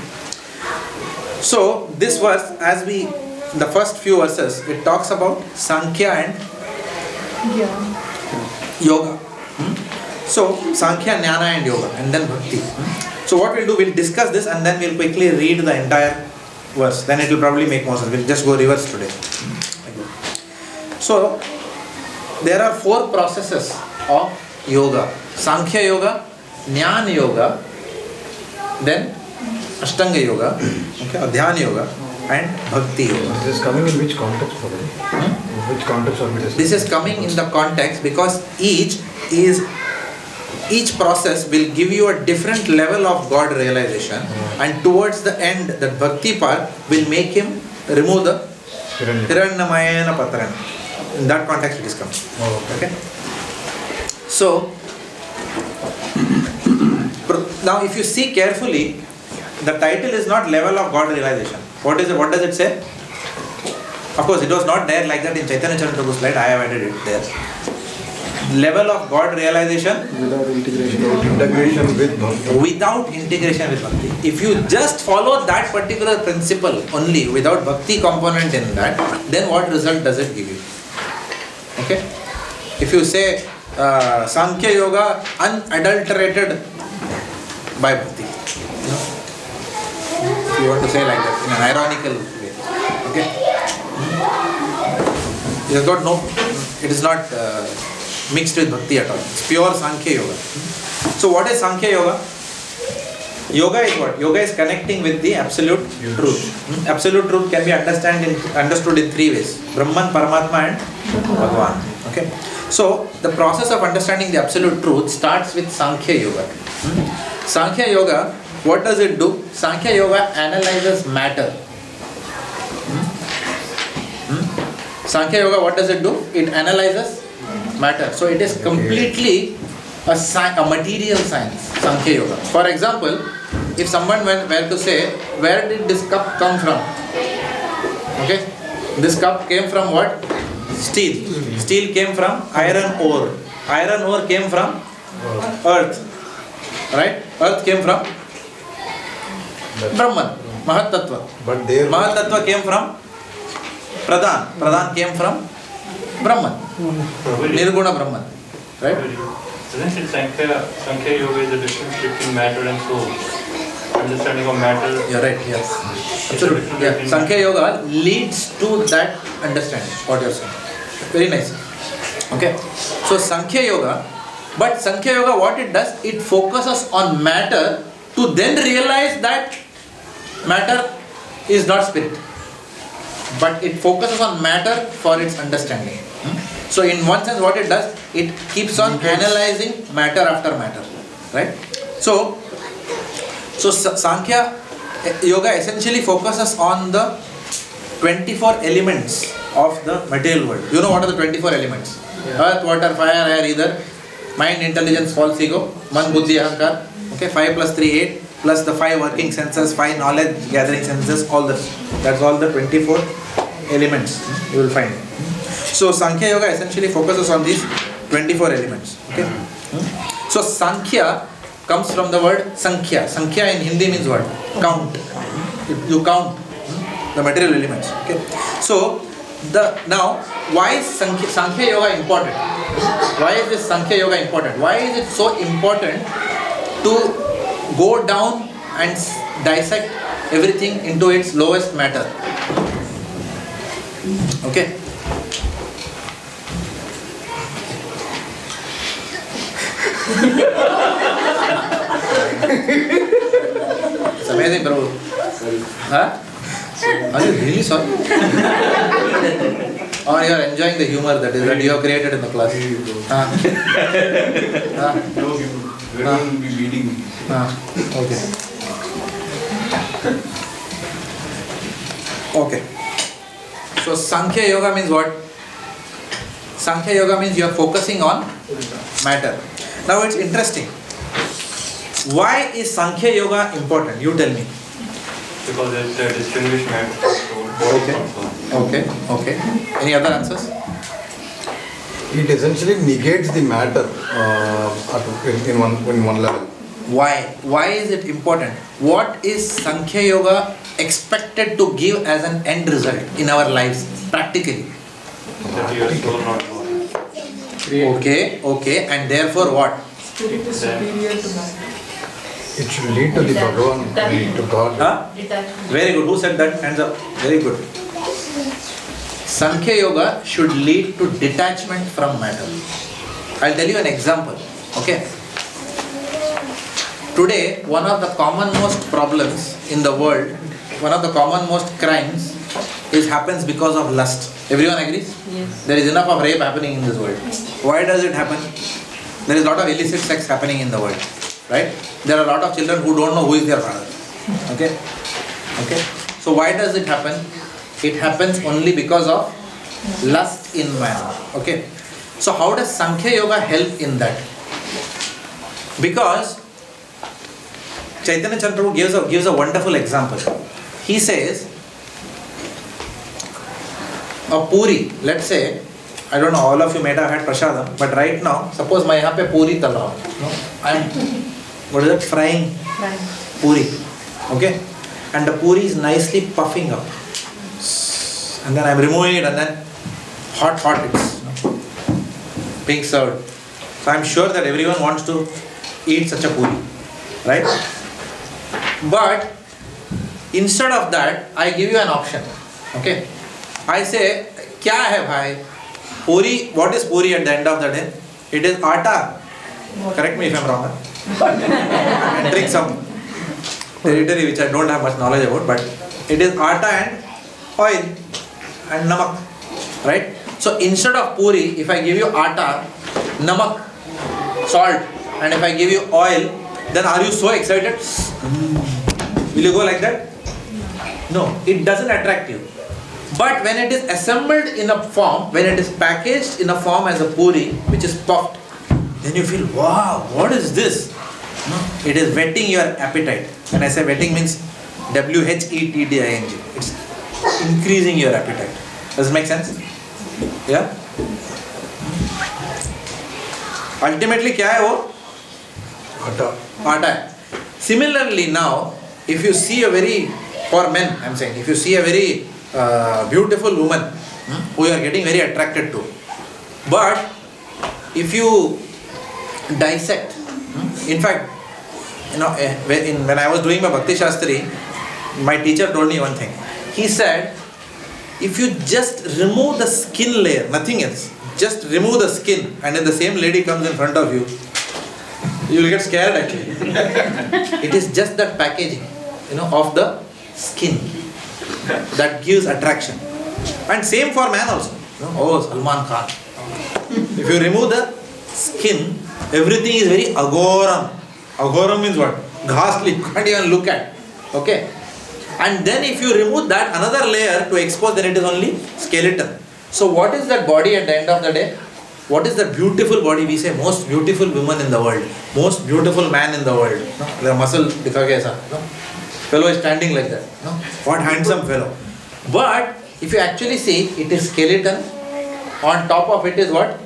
So this verse, the first few verses, it talks about Sankhya and Yoga. So Sankhya, Jnana and Yoga, and then Bhakti. So what we'll do, we'll discuss this and then we'll quickly read the entire verse. Then it will probably make more sense. We'll just go reverse today. So there are 4 processes of yoga. Sankhya Yoga, Jnana Yoga, then Ashtanga Yoga, okay, or Dhyana Yoga, and Bhakti Yoga. This is coming in which context, Prabhu? Which context are we discussing? This is coming in the context because each process will give you a different level of God realization, and towards the end, the Bhakti part will make him remove the Hiranyamayana Patran. In that context it is coming. Okay? So, now if you see carefully, the title is not level of God realization. What is it? What does it say? Of course, it was not there like that in Chaitanya Charitamrita slide. I have added it there. Level of God realization Without integration. With Bhakti. without integration with Bhakti. If you just follow that particular principle only without Bhakti component in that, then what result does it give you? Okay? If you say Sankhya Yoga unadulterated by Bhakti, if you want to say like that in an ironical way, okay? You have got no, it is not mixed with Bhakti at all. It's pure Sankhya Yoga. So what is Sankhya Yoga? Yoga is what? Yoga is connecting with the absolute truth. Absolute truth can be understood in three ways: Brahman, Paramatma and Bhagavan. Okay. So the process of understanding the absolute truth starts with Sankhya Yoga. Sankhya Yoga, what does it do? Sankhya Yoga analyzes matter. Sankhya Yoga, what does it do? It analyzes matter. So it is completely a material science, Sankhya Yoga. For example, if someone were to say, where did this cup come from? Okay, this cup came from what? Steel. Steel came from iron ore. Iron ore came from earth. Right? Earth came from Brahman, Mahat Tattva. But there Mahat Tattva came from Pradhan. Pradhan came from Brahman. Nirguna Brahman. Right? Isn't it Sankhya Yoga is the difference between matter and soul? Understanding of matter. You're right, yes. Absolutely. Yeah. Sankhya Yoga leads to that understanding, what you're saying. Very nice. Okay. So Sankhya Yoga, but Sankhya Yoga, what it does, it focuses on matter to then realize that matter is not spirit. But it focuses on matter for its understanding. So in one sense what it does, it keeps on analyzing matter after matter. Right? So Sankhya Yoga essentially focuses on the 24 elements of the material world. You know what are the 24 elements? Earth, water, fire, air, ether, mind, intelligence, false ego, man, buddhi, ahankar. Okay, 5 plus 3, 8, plus the 5 working senses, 5 knowledge gathering senses, all this. That's all the 24 elements you will find. So Sankhya Yoga essentially focuses on these 24 elements. Okay. So Sankhya comes from the word Sankhya. Sankhya in Hindi means what? Count. You count the material elements. Okay. So now why is Sankhya Yoga important? Why is this Sankhya Yoga important? Why is it so important to go down and dissect everything into its lowest matter? Okay. It's amazing, Prabhu. Huh? Are you really sorry? Or you are enjoying the humor that you have created in the class? No, we will be leading. Okay. Okay. So Sankhya Yoga means what? Sankhya Yoga means you are focusing on matter. Now it's interesting. Why is Sankhya Yoga important? You tell me. Because it's a distinguished matter from soul. Okay. Any other answers? it essentially negates the matter in one level. Why? Why is it important? What is Sankhya Yoga expected to give as an end result in our lives practically? That your soul not born. Okay, and therefore what? Spirit is superior to matter. It should lead to the Bhagavan, to God. Huh? Very good. Who said that? Hands up. Very good. Sankhya Yoga should lead to detachment from matter. I'll tell you an example. Okay. Today, one of the commonmost problems in the world one of the common most crimes happens because of lust. Everyone agrees? Yes. There is enough of rape happening in this world. Why does it happen? There is a lot of illicit sex happening in the world. Right? There are a lot of children who don't know who is their father. Okay? Okay? So why does it happen? It happens only because of lust in man. Okay? So how does Sankhya Yoga help in that? Because Chaitanya Chandra gives a wonderful example. He says, a puri, let's say, I don't know, all of you might have had prasadam, but right now, suppose my yahan pe puri tal raha hu, no? I'm, what is it, frying puri, okay? And the puri is nicely puffing up. And then I'm removing it and then hot it's being served. So I'm sure that everyone wants to eat such a puri, right? But instead of that, I give you an option, okay? I say, kya hai bhai? Puri, what is puri at the end of the day? It is atta. Correct me if I'm wrong. I'm entering some territory which I don't have much knowledge about, but it is atta and oil and namak, right? So instead of puri, if I give you atta, namak, salt, and if I give you oil, then are you so excited? Will you go like that? No, it doesn't attract you. But when it is assembled in a form, when it is packaged in a form as a puri, which is puffed, then you feel, wow, what is this? No, it is whetting your appetite. When I say whetting means WHETTING. It's increasing your appetite. Does it make sense? Yeah? Ultimately, क्या है वो? Atta hai. Similarly now, if you see a very, for men I'm saying, if you see a very beautiful woman who you are getting very attracted to, but if you dissect, in fact, you know, when I was doing my Bhakti Sastri, my teacher told me one thing. He said, if you just remove the skin layer, nothing else, just remove the skin, and then the same lady comes in front of you, you will get scared actually. It is just that packaging, you know, of the skin that gives attraction. And same for man also. You know, oh, Salman Khan. If you remove the skin, everything is very agoram. Agoram means what? Ghastly. You can't even look at. Okay. And then if you remove that another layer to expose, then it is only skeleton. So what is that body at the end of the day? What is that beautiful body? We say most beautiful woman in the world, most beautiful man in the world. No? The muscle dikha ke aisa. No? Fellow is standing like that. No? What handsome fellow. But if you actually see, it is skeleton. On top of it is what?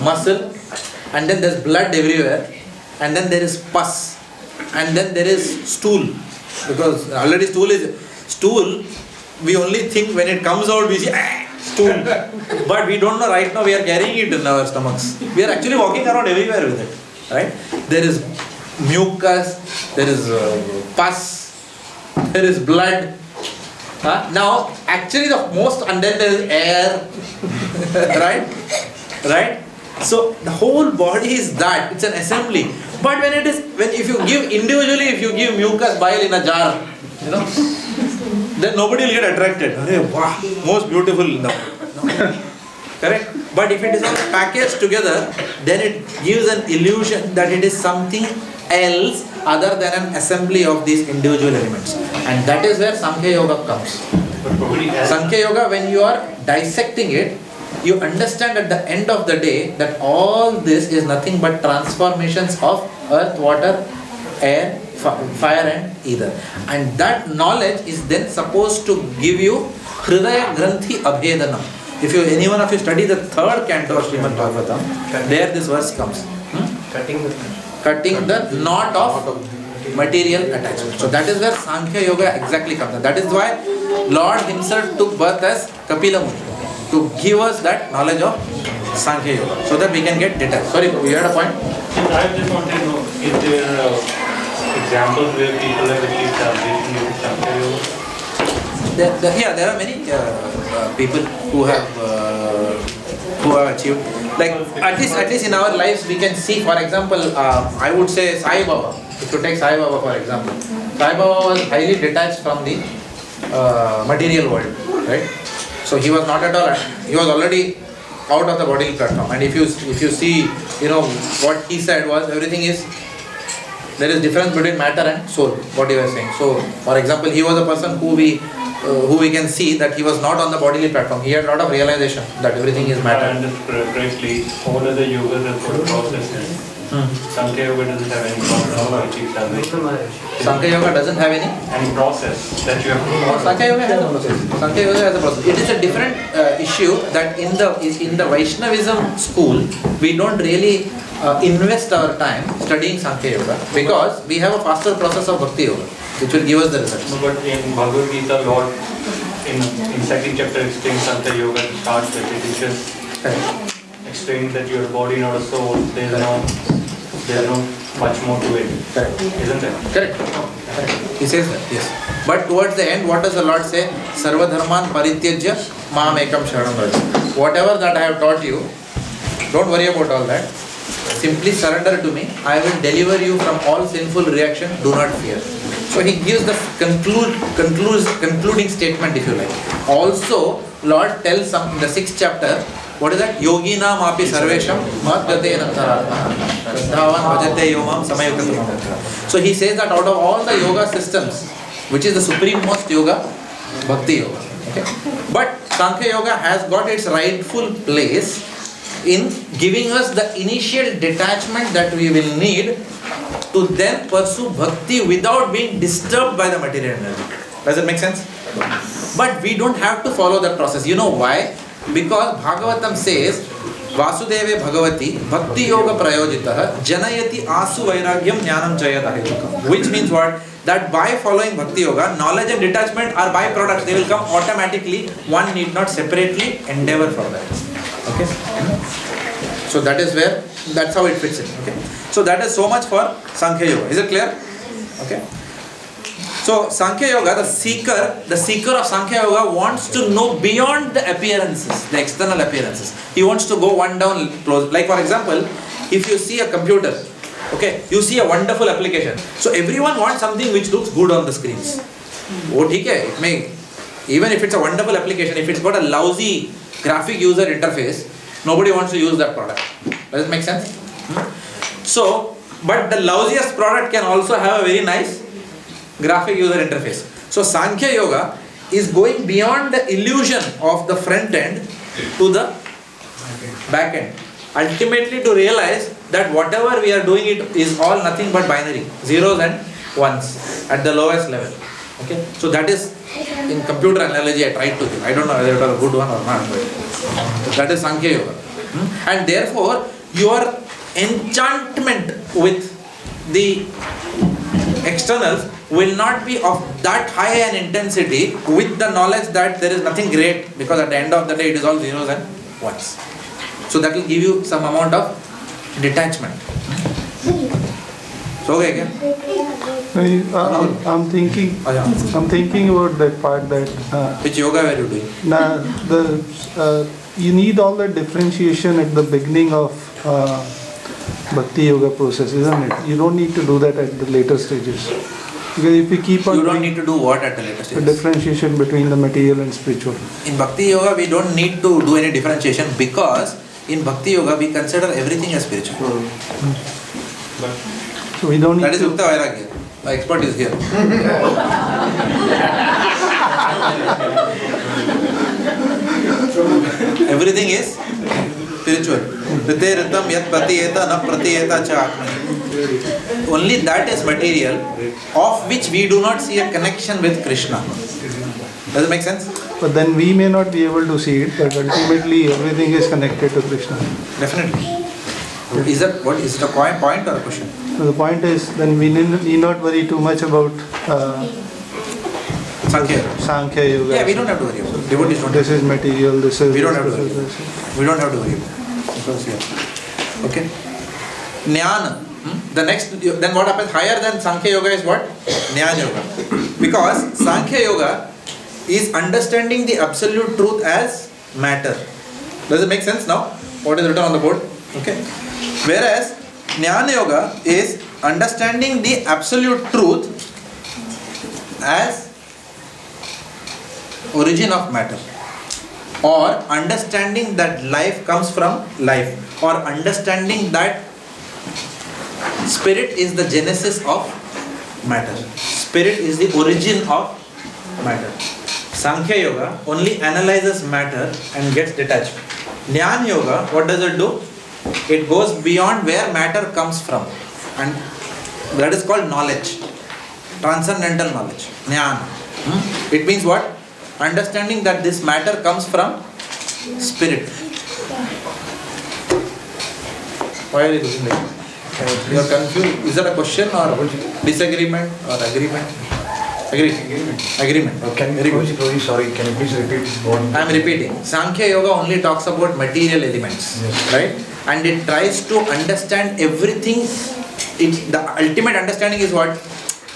Muscle. And then there is blood everywhere. And then there is pus. And then there is stool. Because already stool, we only think when it comes out, we see stool. But we don't know right now we are carrying it in our stomachs. We are actually walking around everywhere with it. Right? There is mucus, there is pus, there is blood. Now, actually the most, and then there is air. Right? So the whole body is that. It's an assembly. But if you give individually, if you give mucus bile in a jar, you know, then nobody will get attracted. Wow, most beautiful in the world. No? Correct? But if it is all packaged together, then it gives an illusion that it is something else other than an assembly of these individual elements. And that is where Sankhya Yoga comes. Sankhya Yoga, when you are dissecting it, you understand at the end of the day that all this is nothing but transformations of earth, water, air, fire and ether. And that knowledge is then supposed to give you Hridaya Granthi Abhedanam. If any one of you study the third canto of Srimad Bhagavatam, there this verse comes. Cutting the knot of material attachment. So that is where Sankhya Yoga exactly comes. That is why Lord himself took birth as Kapila Muni, to give us that knowledge of Sankhya Yoga, so that we can get detached. Sorry, you had a point? I just wanted to know, is there examples where people have achieved salvation using Sankhya Yoga? There are many people who have achieved. Like at least in our lives we can see. For example, I would say Sai Baba. If you take Sai Baba for example, Sai Baba was highly detached from the material world, right? So he was not at all, he was already out of the bodily platform. And if you see, what he said was everything is, there is difference between matter and soul, what he was saying. So, for example, he was a person who we can see that he was not on the bodily platform. He had a lot of realization that everything is matter. And correctly, all other yogas have got processes. Sankhya Yoga doesn't have any process of achieve salvation. Sankhya Yoga doesn't have any process that you have to follow. Sankhya Yoga has a process. Sankhya Yoga has a process. It is a different issue that in the Vaishnavism school, we don't really invest our time studying Sankhya Yoga because we have a faster process of Bhakti Yoga, which will give us the results. No, but in Bhagavad Gita, Lord, in second chapter explains Sankhya Yoga to start with. It is just explains that your body, not a soul. There is no much more to it. Correct. Isn't it? Correct. He says that, yes. But towards the end, what does the Lord say? Sarva dharman parityajya maam ekam sharanam vraja. Whatever that I have taught you, don't worry about all that. Simply surrender to me. I will deliver you from all sinful reaction. Do not fear. So he gives the concluding statement, if you like. Also, Lord tells in the 6th chapter, what is that? Yoginam api sarvesham madgate nantaratma shraddhavan bhajate yomam samayukatam. So he says that out of all the yoga systems, which is the supreme-most yoga? Bhakti Yoga. Okay? But Sankhya Yoga has got its rightful place in giving us the initial detachment that we will need to then pursue Bhakti without being disturbed by the material energy. Does it make sense? But we don't have to follow that process. You know why? Because Bhagavatam says, Vasudeve Bhagavati Bhakti Yoga Prayojitaha Janayati Asu Vairagyam Jnanam Jayatahe. Which means what? That by following Bhakti Yoga, knowledge and detachment are byproducts. They will come automatically. One need not separately endeavor for that. Okay? So that's how it fits in. Okay? So that is so much for Sankhya Yoga. Is it clear? Okay? So Sankhya Yoga, the seeker of Sankhya Yoga wants to know beyond the appearances, the external appearances. He wants to go one down close. Like for example, if you see a computer, okay, you see a wonderful application. So everyone wants something which looks good on the screens. Oh, okay, it may, even if it's a wonderful application, if it's got a lousy graphic user interface, nobody wants to use that product. Does it make sense? So, but the lousiest product can also have a very nice graphic user interface. So Sankhya Yoga is going beyond the illusion of the front end to the back end. Ultimately to realize that whatever we are doing it is all nothing but binary, zeros and ones at the lowest level. Okay, so that is in computer analogy I tried to give. I don't know whether it was a good one or not, but that is Sankhya Yoga. And therefore your enchantment with the externals will not be of that high an intensity with the knowledge that there is nothing great, because at the end of the day it is all zeros and ones. So that will give you some amount of detachment. So okay again? I'm thinking about that part that which yoga were you doing? You need all that differentiation at the beginning of Bhakti Yoga process, isn't it? You don't need to do that at the later stages. Because if you keep on... You don't need to do what at the later stages? The differentiation between the material and spiritual. In Bhakti Yoga, we don't need to do any differentiation because in Bhakti Yoga, we consider everything as spiritual. So we don't need that is Ukta Vairagya. The expert is here. Everything is spiritual. Only that is material, of which we do not see a connection with Krishna. Does it make sense? But then we may not be able to see it, but ultimately everything is connected to Krishna. Definitely. Is that what is the point or a question? So the point is, then we need not worry too much about Sankhya Yoga. Yeah, we don't have to worry about it. Devotees don't. This is material, this is... We don't have to worry about it. We don't have to worry about it. Because, yeah. Okay? Jnana. The next, then what happens? Higher than Sankhya Yoga is what? Jnana Yoga. Because Sankhya Yoga is understanding the absolute truth as matter. Does it make sense now? What is written on the board? Okay. Whereas Jnana Yoga is understanding the absolute truth as origin of matter, or understanding that life comes from life, or understanding that spirit is the genesis of matter. Spirit is the origin of matter. Sankhya Yoga only analyzes matter and gets detached. Jnana Yoga, what does it do? It goes beyond where matter comes from, and that is called knowledge, transcendental knowledge, Jnana. It means what? Understanding that this matter comes from spirit. Why are you looking like that? You are confused. Is that a question or disagreement or agreement? Agreement. Can you please repeat what? I am repeating. Sankhya Yoga only talks about material elements, right? And it tries to understand everything. The ultimate understanding is what?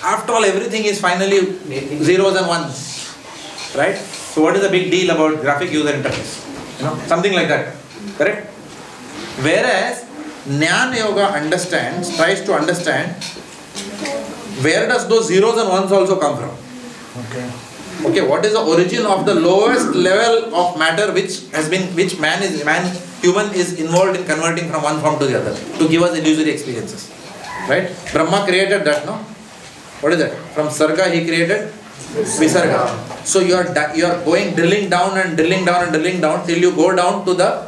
After all, everything is finally zeros and ones, right? So what is the big deal about graphic user interface? Something like that, correct? Whereas Jnana Yoga tries to understand where does those zeros and ones also come from? Okay, what is the origin of the lowest level of matter which human is involved in converting from one form to the other to give us illusory experiences, right? Brahma created that, no? What is that? From Sarga he created Visarga. So you are going drilling down and drilling down and drilling down till you go down to the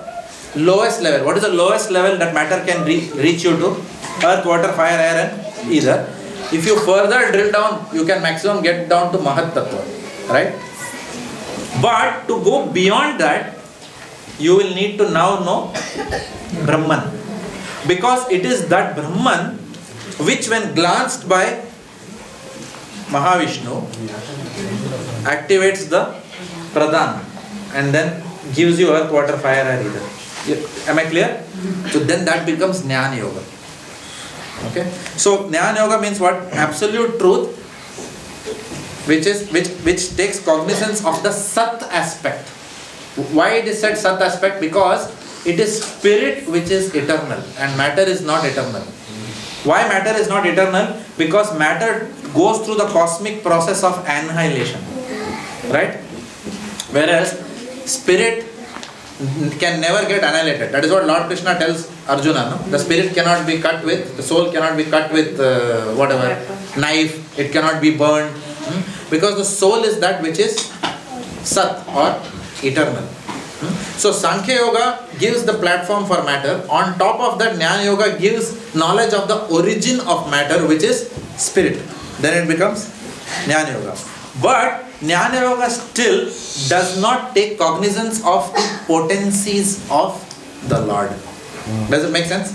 lowest level. What is the lowest level that matter can reach you to? Earth, water, fire, air and ether. If you further drill down, you can maximum get down to Mahat Tattva, right? But to go beyond that, you will need to now know Brahman. Because it is that Brahman which when glanced by Mahavishnu activates the Pradhan and then gives you earth, water, fire and ether. Am I clear? So then that becomes Jnana Yoga. Okay? So Jnana Yoga means what? Absolute truth which takes cognizance of the Sat aspect. Why it is said Sat aspect? Because it is spirit which is eternal and matter is not eternal. Why matter is not eternal? Because matter goes through the cosmic process of annihilation. Right? Whereas spirit can never get annihilated. That is what Lord Krishna tells Arjuna. No? The spirit cannot be cut with, the soul cannot be cut with knife, it cannot be burned. Because the soul is that which is Sat or eternal. So Sankhya Yoga gives the platform for matter. On top of that, Jnana Yoga gives knowledge of the origin of matter, which is spirit. Then it becomes Jnana Yoga. But Jnana Yoga still does not take cognizance of the potencies of the Lord. Does it make sense?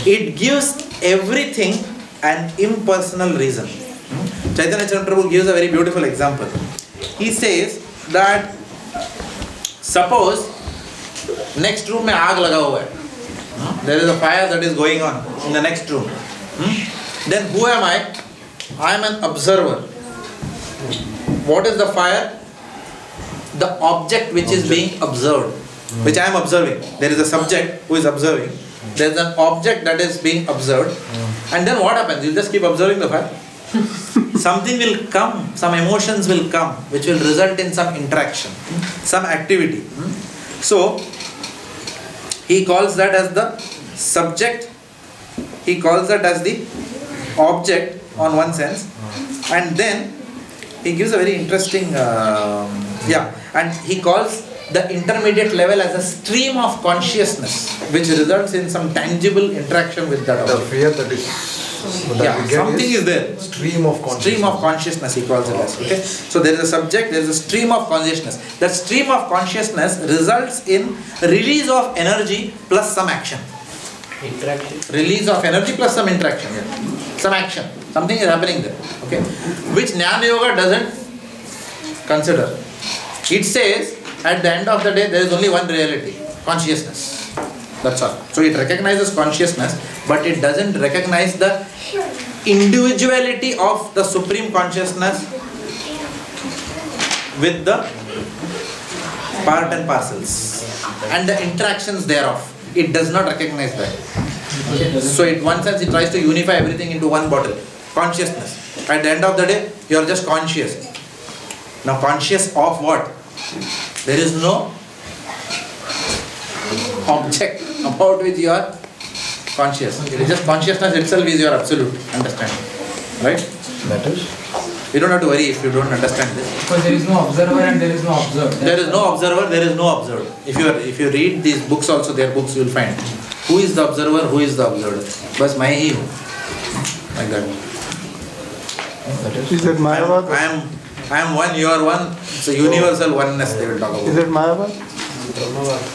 It gives everything an impersonal reason. Chaitanya Charan Prabhu gives a very beautiful example. He says that suppose next room mein aag laga hua hai. There is a fire that is going on in the next room. Then who am I? I am an observer. What is the fire? The object which is being observed, which I am observing. There is a subject who is observing. There is an object that is being observed. And then what happens? You just keep observing the fire. Something will come, some emotions will come, which will result in some interaction, some activity. So, he calls that as the subject, he calls that as the object on one sense, and then he gives a very interesting, and he calls the intermediate level as a stream of consciousness, which results in some tangible interaction with that object. The fear that is... something is there. Stream of consciousness. Stream of consciousness, he calls it as. Okay? So there is a subject, there is a stream of consciousness. That stream of consciousness results in release of energy plus some action. Interaction. Release of energy plus some interaction. Yeah. Some action. Something is happening there. Okay? Which Jnana Yoga doesn't consider. It says at the end of the day there is only one reality. Consciousness. That's all. So it recognizes consciousness, but it doesn't recognize the individuality of the Supreme Consciousness with the part and parcels and the interactions thereof. It does not recognize that. Okay. So in one sense it tries to unify everything into one bottle. Consciousness. At the end of the day, you are just conscious. Now conscious of what? There is no object about which you are conscious. It is just consciousness itself is your absolute understanding. Right? That is? You don't have to worry if you don't understand this. Because there is no observer and there is no observed. There is no observer, there is no observed. If you read these books also, their books, you will find who is the observer, who is the observer. Bas mai hi hu. Like that. Is that Mayavad? I am one, you are one. It's a universal oneness they will talk about. Is it Mayavad?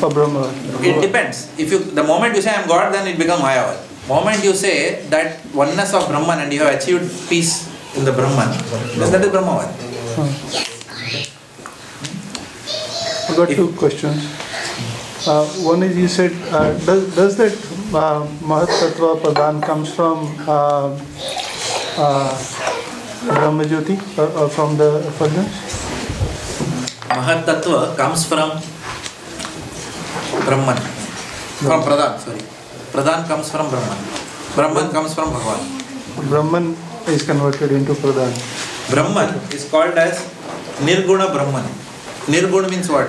Or Brahma? It depends. The moment you say I am God, then it becomes Mayavad. Moment you say that oneness of Brahman and you have achieved peace in the Brahman, then that is Brahmavad. I got two questions. One is you said, does that Mahat Tattva Pradhan comes from Brahma Jyoti or from the effulgence? Mahat Tattva comes from Brahman. From Pradhan, sorry. Pradhan comes from Brahman. Brahman comes from Bhagwan. Brahman is converted into Pradhan. Brahman is called as Nirguna Brahman. Nirguna means what?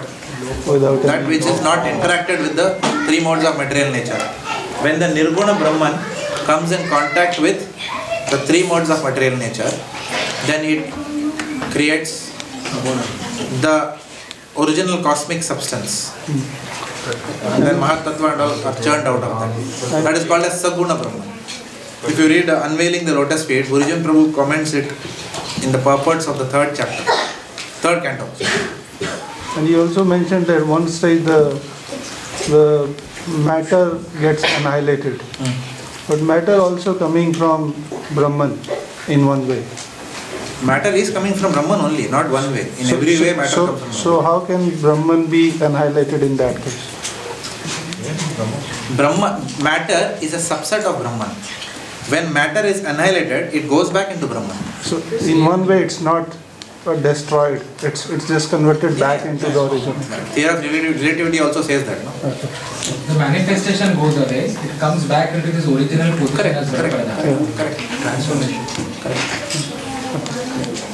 Without That which is not interacted with the three modes of material nature. When the Nirguna Brahman comes in contact with the three modes of material nature, then it creates the original cosmic substance. And then Mahat Tattva and all are churned out of that. That is called as Saguna Brahman. If you read Unveiling the Lotus Feet, Gurujan Prabhu comments it in the purports of the third canto. And you also mentioned that one stage the matter gets annihilated. But matter also coming from Brahman in one way. Matter is coming from Brahman only, not one way. In every way matter comes from Brahman. So how can Brahman be annihilated in that case? Matter is a subset of Brahman. When matter is annihilated, it goes back into Brahman. So in one way it's not destroyed, it's just converted back into the original. Theory of relativity also says that, no? The manifestation goes away, it comes back into this original position as well. Correct. Transformation. Correct.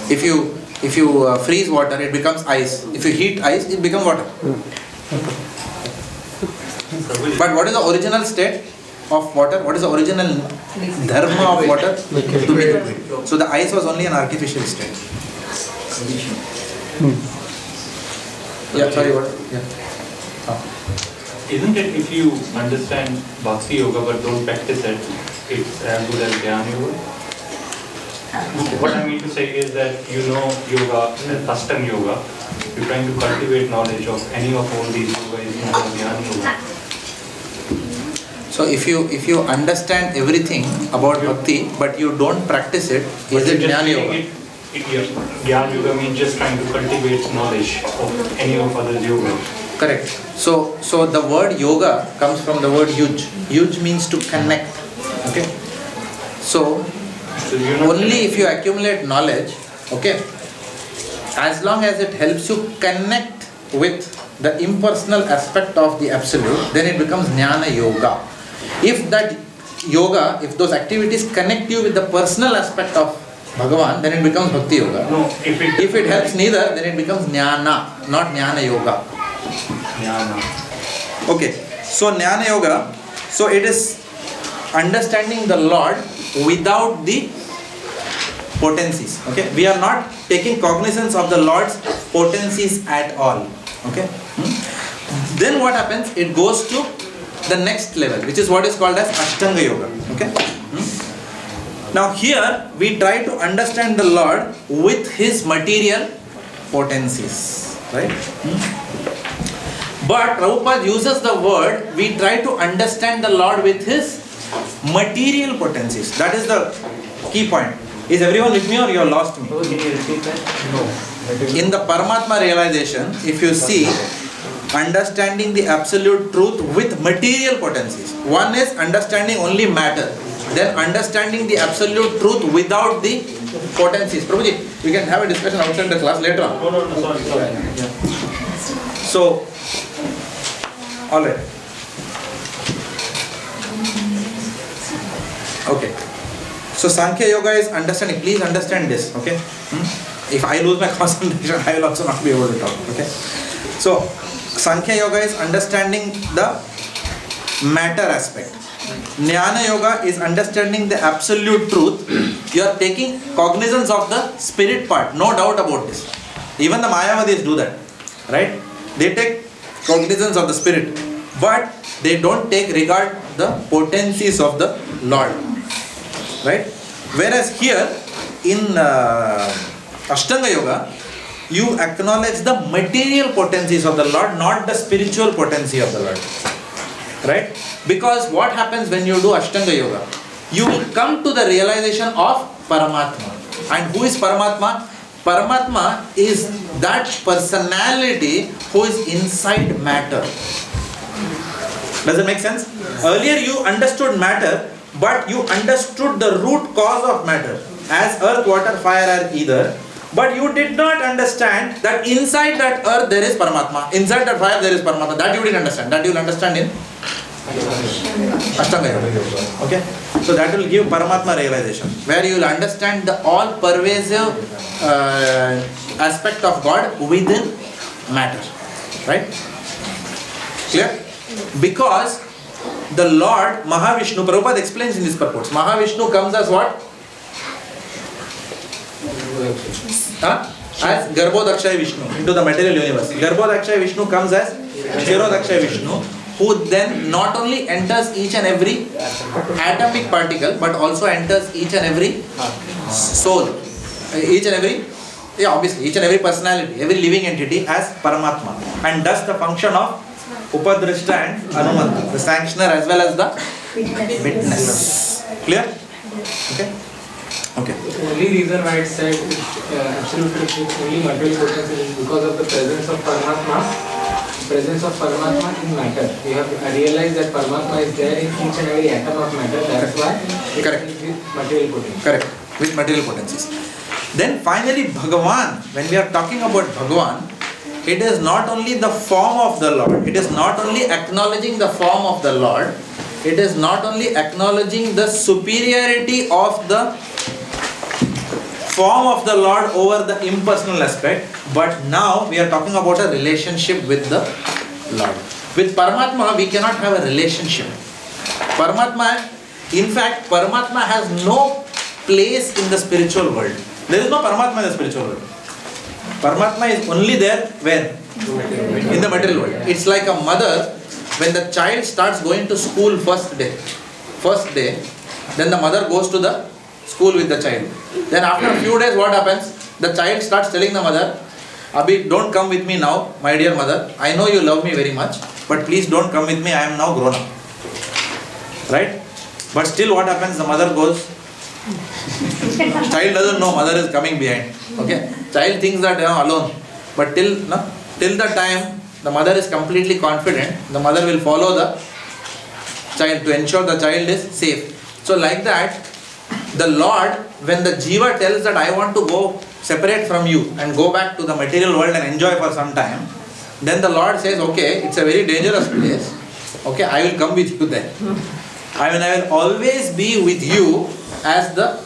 If you freeze water, it becomes ice. If you heat ice, it becomes water. But what is the original state of water? What is the original dharma of water? To be liquid. So the ice was only an artificial state. Yeah, sorry, what? Yeah. Isn't it if you understand Bhakti Yoga but don't practice it, it's as good as Jnana Yoga? What I mean to say is that you know yoga, custom yoga, you're trying to cultivate knowledge of any of all these yoga is Jnana Yoga. So if you understand everything about Bhakti but you don't practice it, is it Jnana Yoga? Jnana Yoga means just trying to cultivate knowledge of any of other yoga. Correct. So the word yoga comes from the word yuj. Yuj means to connect. Okay. So only if you accumulate knowledge, okay, as long as it helps you connect with the impersonal aspect of the absolute, then it becomes Jnana Yoga. If that yoga, if those activities connect you with the personal aspect of Bhagavan, then it becomes Bhakti Yoga. No, if it helps neither, then it becomes Jnana, not Jnana Yoga. Jnana. Okay, so Jnana Yoga, so it is understanding the Lord without the potencies. Okay, we are not taking cognizance of the Lord's potencies at all. Okay, then what happens? It goes to the next level, which is what is called as Ashtanga Yoga. Okay. Now here we try to understand the Lord with His material potencies, right? But Prabhupada uses the word, we try to understand the Lord with His material potencies. That is the key point. Is everyone with me or you have lost me? In the Paramatma realization, if you see, understanding the absolute truth with material potencies. One is understanding only matter. Then understanding the absolute truth without the potencies. Prabhuji, we can have a discussion outside the class later on. No, sorry. Yeah. So, alright. Okay. So Sankhya Yoga is understanding. Please understand this. Okay. If I lose my concentration, I will also not be able to talk. Okay. So Sankhya Yoga is understanding the matter aspect. Jnana Yoga is understanding the absolute truth. You are taking cognizance of the spirit part, no doubt about this. Even the Mayavadis do that, right? They take cognizance of the spirit, but they don't take regard the potencies of the Lord, right? Whereas here in Ashtanga Yoga, you acknowledge the material potencies of the Lord, not the spiritual potency of the Lord, right? Because what happens when you do Ashtanga Yoga? You will come to the realization of Paramatma. And who is Paramatma? Paramatma is that personality who is inside matter. Does it make sense? Earlier you understood matter, but you understood the root cause of matter as earth, water, fire, air, ether. But you did not understand that inside that earth there is Paramatma. Inside that fire there is Paramatma. That you didn't understand. That you will understand in Ashtanga Yoga. Okay? So that will give Paramatma realization, where you will understand the all-pervasive aspect of God within matter. Right? Clear? Because the Lord, Mahavishnu, Prabhupada explains in his purports, Mahavishnu comes as what? As Garbhodakshaya Vishnu into the material universe. Garbhodakshaya Vishnu comes as Kshirodakshaya Vishnu, who then not only enters each and every atomic particle, but also enters each and every soul, each and every personality, every living entity as Paramatma, and does the function of Upadrishta and Anumanta, the sanctioner as well as the witness. Clear? Okay? Okay. The only reason why it said absolute truth is only material potency is because of the presence of Paramatma in matter. We have realized that Paramatma is there in each and every atom of matter. That's why it is with material potency. Correct. With material potencies. Then finally Bhagavan, when we are talking about Bhagavan, it is not only the form of the Lord, it is not only acknowledging the form of the Lord, it is not only acknowledging the superiority of the form of the Lord over the impersonal aspect, but now we are talking about a relationship with the Lord. With Paramatma, we cannot have a relationship. Paramatma, in fact, Paramatma has no place in the spiritual world. There is no Paramatma in the spiritual world. Paramatma is only there when? In the material world. It's like a mother, when the child starts going to school first day, then the mother goes to the school with the child. Then after a few days, what happens? The child starts telling the mother, Abhi, don't come with me now, my dear mother. I know you love me very much, but please don't come with me, I am now grown up. Right? But still what happens? The mother goes. Child doesn't know mother is coming behind. Okay? Child thinks that alone. But till the time the mother is completely confident, the mother will follow the child to ensure the child is safe. So like that, the Lord, when the Jiva tells that I want to go separate from you and go back to the material world and enjoy for some time, then the Lord says, okay, it's a very dangerous place. Okay, I will come with you there. I will always be with you as the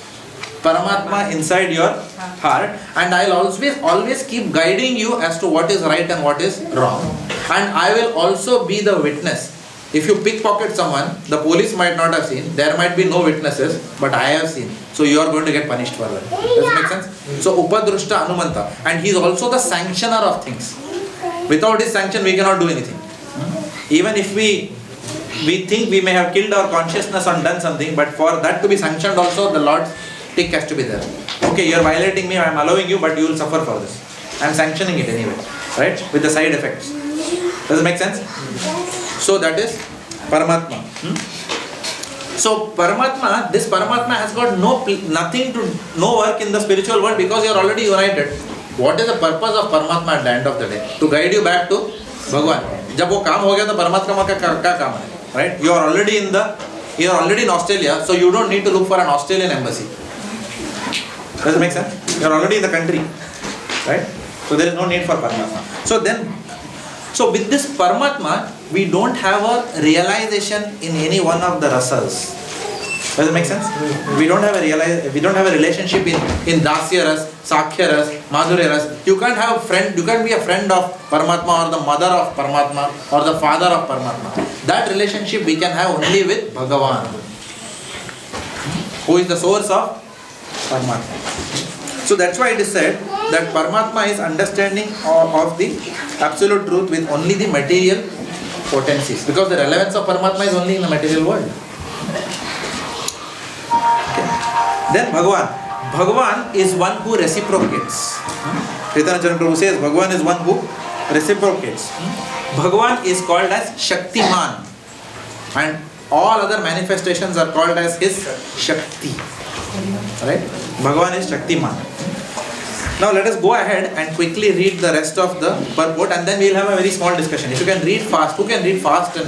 Paramatma inside your heart, and I will always keep guiding you as to what is right and what is wrong. And I will also be the witness. If you pickpocket someone, the police might not have seen, there might be no witnesses, but I have seen. So you are going to get punished for that. Does it make sense? So Upadrishta Anumanta. And he is also the sanctioner of things. Without his sanction, we cannot do anything. Even if we think we may have killed our consciousness and done something, but for that to be sanctioned also, the Lord's tick has to be there. Okay, you are violating me, I am allowing you, but you will suffer for this. I am sanctioning it anyway. Right? With the side effects. Does it make sense? So that is Paramatma. So Paramatma, this Paramatma has got no work in the spiritual world because you are already united. What is the purpose of Paramatma at the end of the day? To guide you back to Bhagwan. जब वो काम हो गया तो परमात्मा का क्या काम है? Right? You are already in Australia, so you don't need to look for an Australian embassy. Does it make sense? You are already in the country, right? So there is no need for Paramatma. So with this Paramatma, we don't have a realization in any one of the rasas. Does it make sense? We don't have a relationship in Dasya Ras, Sakhya Ras, Madhurya Ras. You can't have a friend, you can't be a friend of Paramatma or the mother of Paramatma or the father of Paramatma. That relationship we can have only with Bhagavan, who is the source of Paramatma. So that's why it is said that Paramatma is understanding of the absolute truth with only the material potencies, because the relevance of Paramatma is only in the material world. Then Bhagavan is one who reciprocates. Chaitanya Prabhu says Bhagavan is one who reciprocates. Bhagavan is called as Shaktiman, and all other manifestations are called as his Shakti. Right? Bhagavan is Shaktiman. Now let us go ahead and quickly read the rest of the purport, and then we will have a very small discussion. If you can read fast, who can read fast? And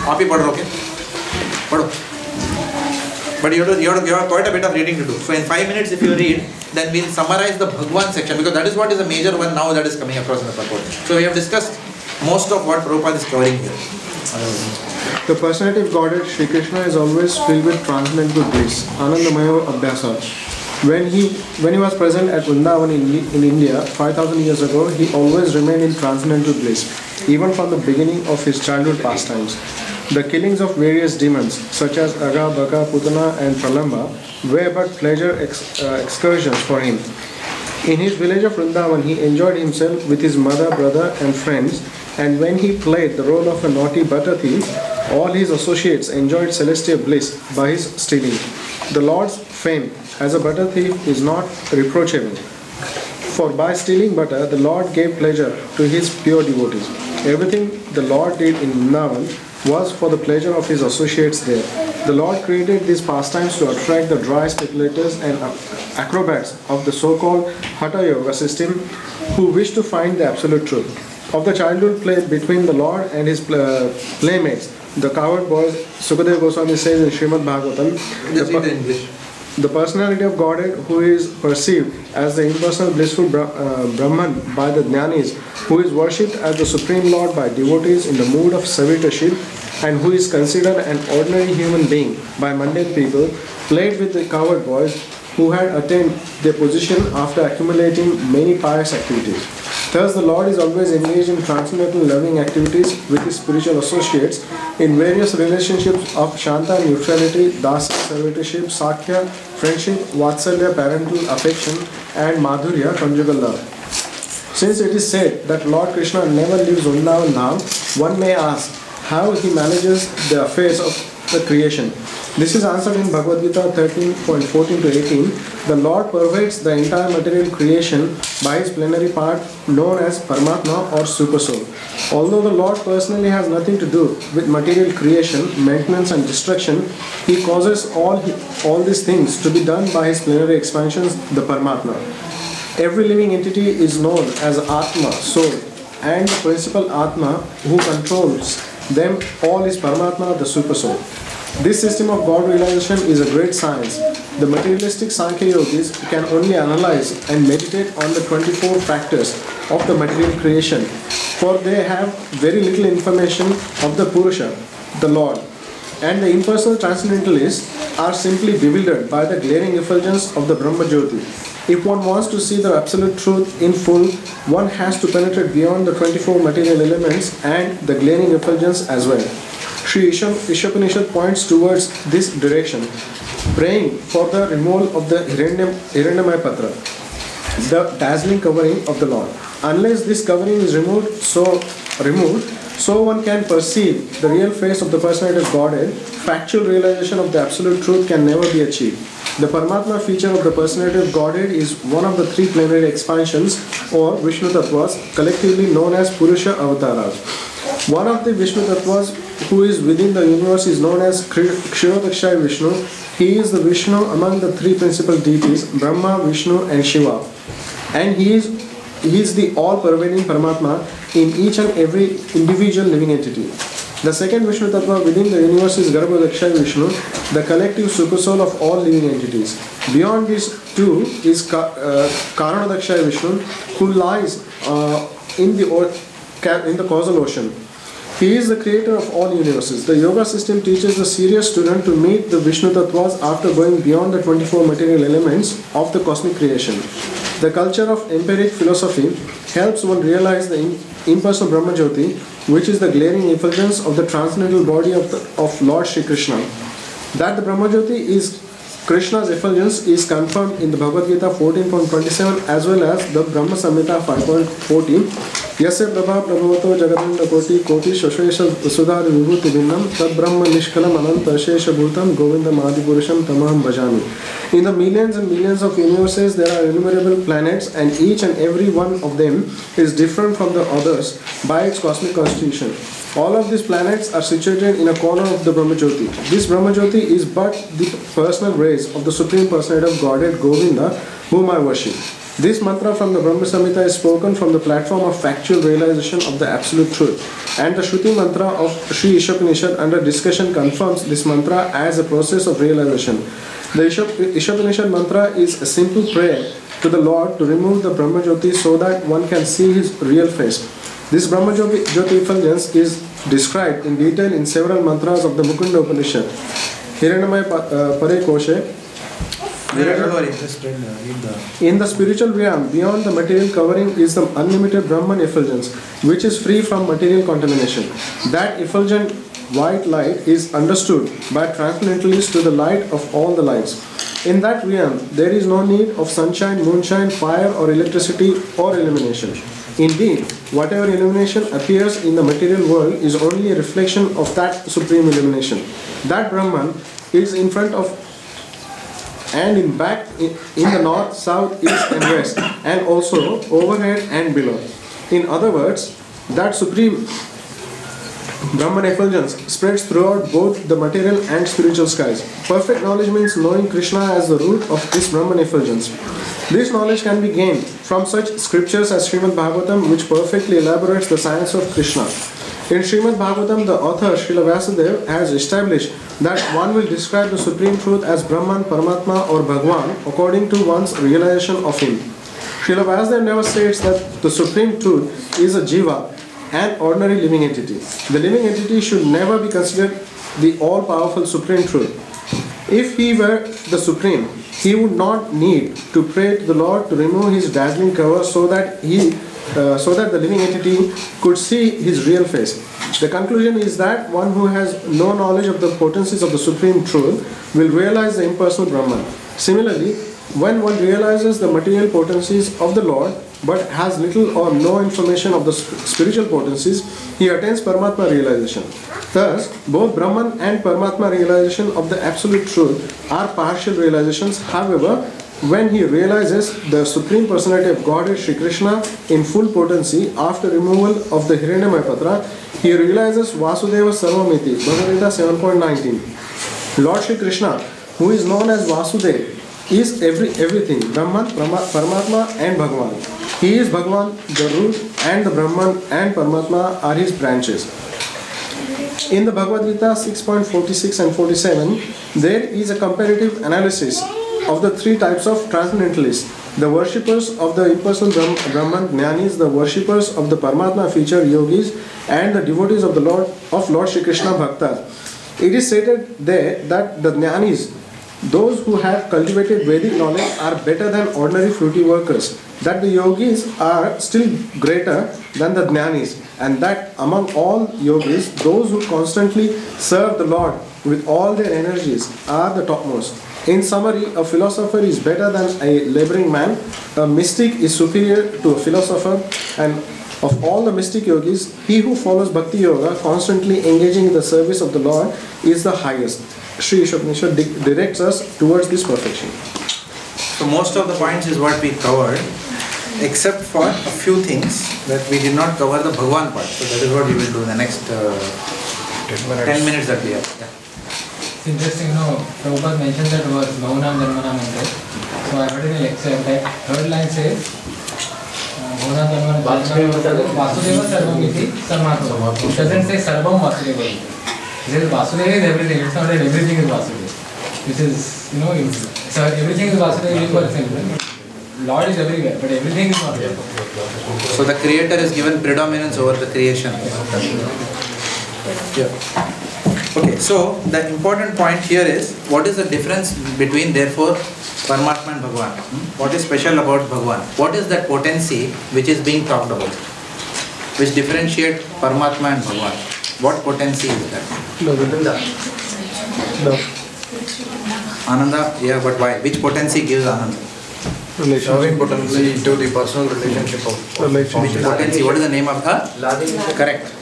आप ही पढ़ okay? पढ़ो. But you have quite a bit of reading to do. So in 5 minutes if you read, then we will summarize the Bhagavan section, because that is what is a major one now that is coming across in the purport. So we have discussed most of what Prabhupada is covering here. The personality of Godhead, Shri Krishna, is always filled with transcendental bliss, Anandamaya Abhyasa. When he was present at Vrindavan in India 5,000 years ago, he always remained in transcendental bliss, even from the beginning of his childhood pastimes. The killings of various demons, such as Aga, Baka, Putana and Pralamba, were but pleasure excursions for him. In his village of Vrindavan, he enjoyed himself with his mother, brother and friends, and when he played the role of a naughty butter thief, all his associates enjoyed celestial bliss by his stealing. The Lord's fame as a butter thief is not reproachable, for by stealing butter, the Lord gave pleasure to his pure devotees. Everything the Lord did in Vrindavan was for the pleasure of his associates there. The Lord created these pastimes to attract the dry speculators and acrobats of the so-called Hatha Yoga system who wish to find the absolute truth. Of the childhood play between the Lord and his playmates, the coward boys, Sukadeva Goswami says in Srimad Bhagavatam, the personality of Godhead, who is perceived as the impersonal blissful Brahman by the Jnanis, who is worshipped as the Supreme Lord by devotees in the mood of servitorship, and who is considered an ordinary human being by mundane people, played with the coward boys who had attained their position after accumulating many pious activities. Thus, the Lord is always engaged in transcendental loving activities with his spiritual associates in various relationships of Shanta, neutrality, Dasa, servitorship, Sakhya, friendship, Vatsalya, parental affection, and Madhurya, conjugal love. Since it is said that Lord Krishna never leaves Vrindavan now, one may ask how he manages the affairs of the creation. This is answered in Bhagavad Gita 13.14 to 18. The Lord pervades the entire material creation by his plenary part known as Paramatma or Supersoul. Although the Lord personally has nothing to do with material creation, maintenance and destruction, he causes all these things to be done by his plenary expansions, the Paramatma. Every living entity is known as Atma, soul, and the principal Atma who controls them all is Paramatma, the Supersoul. This system of God realization is a great science. The materialistic Sankhya Yogis can only analyze and meditate on the 24 factors of the material creation, for they have very little information of the Purusha, the Lord. And the impersonal transcendentalists are simply bewildered by the glaring effulgence of the Brahma Jyoti. If one wants to see the absolute truth in full, one has to penetrate beyond the 24 material elements and the glaring effulgence as well. Sri Isopanisad points towards this direction, praying for the removal of the Hiranyamaya Patra, the dazzling covering of the Lord. Unless this covering is removed, so one can perceive the real face of the personality of Godhead. Factual realization of the absolute truth can never be achieved. The Paramatma feature of the personality of Godhead is one of the three plenary expansions or Vishnu Tattvas, collectively known as Purusha Avataras. One of the Vishnu Tattvas who is within the universe is known as Kshirodakshay Vishnu. He is the Vishnu among the three principal deities, Brahma, Vishnu and Shiva. And he is the all-pervading Paramatma in each and every individual living entity. The second Vishnu Tattva within the universe is Garbhodakshay Vishnu, the collective supersoul of all living entities. Beyond these two is Karanadakshay Vishnu, who lies in the causal ocean. He is the creator of all universes. The yoga system teaches the serious student to meet the Vishnu Tattvas after going beyond the 24 material elements of the cosmic creation. The culture of empiric philosophy helps one realize the impersonal Brahma Jyoti, which is the glaring effulgence of the transcendental body of Lord Shri Krishna. That the Brahma Jyoti is Krishna's effulgence is confirmed in the Bhagavad Gita 14.27 as well as the Brahma Samhita 5.14. Yasya Prabha Prabhavato Jagadanda Koti Koti Shashesha Sudhari Vibhuti Bhinnam Tad Brahma Nishkalam Ananta Shesha Bhutam Govinda Madipurusham Tamaham Bhajami. In the millions and millions of universes there are innumerable planets, and each and every one of them is different from the others by its cosmic constitution. All of these planets are situated in a corner of the Brahma Jyoti. This Brahma Jyoti is but the personal rays of the Supreme Personality of Godhead Govinda, whom I worship. This mantra from the Brahma Samhita is spoken from the platform of factual realization of the absolute truth. And the Shruti mantra of Sri Isopanisad under discussion confirms this mantra as a process of realization. The Isopanisad mantra is a simple prayer to the Lord to remove the Brahma Jyoti so that one can see his real face. This Brahma Jyoti effulgence is described in detail in several mantras of the Mukunda Upanishad. Hiranyamaya Pare Koshe. In the spiritual realm, beyond the material covering is the unlimited Brahman effulgence, which is free from material contamination. That effulgent white light is understood by transcendentalists to the light of all the lights. In that realm, there is no need of sunshine, moonshine, fire or electricity or illumination. Indeed, whatever illumination appears in the material world is only a reflection of that supreme illumination. That Brahman is in front of and in back, in the north, south, east and west, and also overhead and below. In other words, that supreme Brahman effulgence spreads throughout both the material and spiritual skies. Perfect knowledge means knowing Krishna as the root of this Brahman effulgence. This knowledge can be gained from such scriptures as Srimad Bhagavatam, which perfectly elaborates the science of Krishna. In Srimad Bhagavatam, the author Srila Vyasadeva has established that one will describe the supreme truth as Brahman, Paramatma or Bhagwan according to one's realization of him. Srila Vyasadeva never states that the supreme truth is a jiva, an ordinary living entity. The living entity should never be considered the all-powerful supreme truth. If he were the supreme, he would not need to pray to the Lord to remove his dazzling cover so that the living entity could see his real face. The conclusion is that one who has no knowledge of the potencies of the supreme truth will realize the impersonal Brahman. Similarly, when one realizes the material potencies of the Lord but has little or no information of the spiritual potencies, he attains Paramatma realization. Thus, both Brahman and Paramatma realization of the absolute truth are partial realizations. However, when he realizes the Supreme Personality of Godhead Shri Krishna in full potency after removal of the Hiranyamaya Patra, he realizes Vasudeva Sarvamiti, Bhagavad Gita 7.19. Lord Shri Krishna, who is known as Vasudeva, is everything, Brahman, Paramatma and Bhagwan. He is Bhagwan, the root, and the Brahman and Paramatma are his branches. In the Bhagavad Gita 6.46 and 47, there is a comparative analysis of the three types of transcendentalists: the worshippers of the impersonal Brahman, Jnanis, the worshippers of the Paramatma feature, Yogis, and the devotees of the Lord Shri Krishna, Bhaktas. It is stated there that the Jnanis, those who have cultivated Vedic knowledge, are better than ordinary fruity workers, that the Yogis are still greater than the Jnanis, and that among all Yogis, those who constantly serve the Lord with all their energies are the topmost. In summary, a philosopher is better than a laboring man, a mystic is superior to a philosopher, and of all the mystic yogis, he who follows Bhakti Yoga, constantly engaging in the service of the Lord, is the highest. Sri Isopanisad directs us towards this perfection. So most of the points is what we covered, except for a few things that we did not cover the Bhagwan part. So that is what we will do in the next 10 minutes that we have. Yeah. It's interesting, Prabhupada mentioned that word, Bhavanam Dharmanam Mantra. So I heard in a lecture that third line says, Bhavanam Dharmanam Vasudeva Sarvamiti Sarmatma. It doesn't say Sarvam Vasudeva. It says Vasudeva is everything. It's not that everything is Vasudeva. Which is, so everything is Vasudeva is quite simple. Lord is everywhere, but everything is not there. So the creator is given predominance over the creation. Yeah. Okay, so the important point here is, what is the difference between therefore Paramatma and Bhagavan? What is special about Bhagavan? What is that potency which is being talked about? Which differentiate Paramatma and Bhagavan? What potency is that? Love. Ananda, yeah, but why? Which potency gives Ananda? Loving potency to the personal relationship of Which potency? What is the name of her? Correct.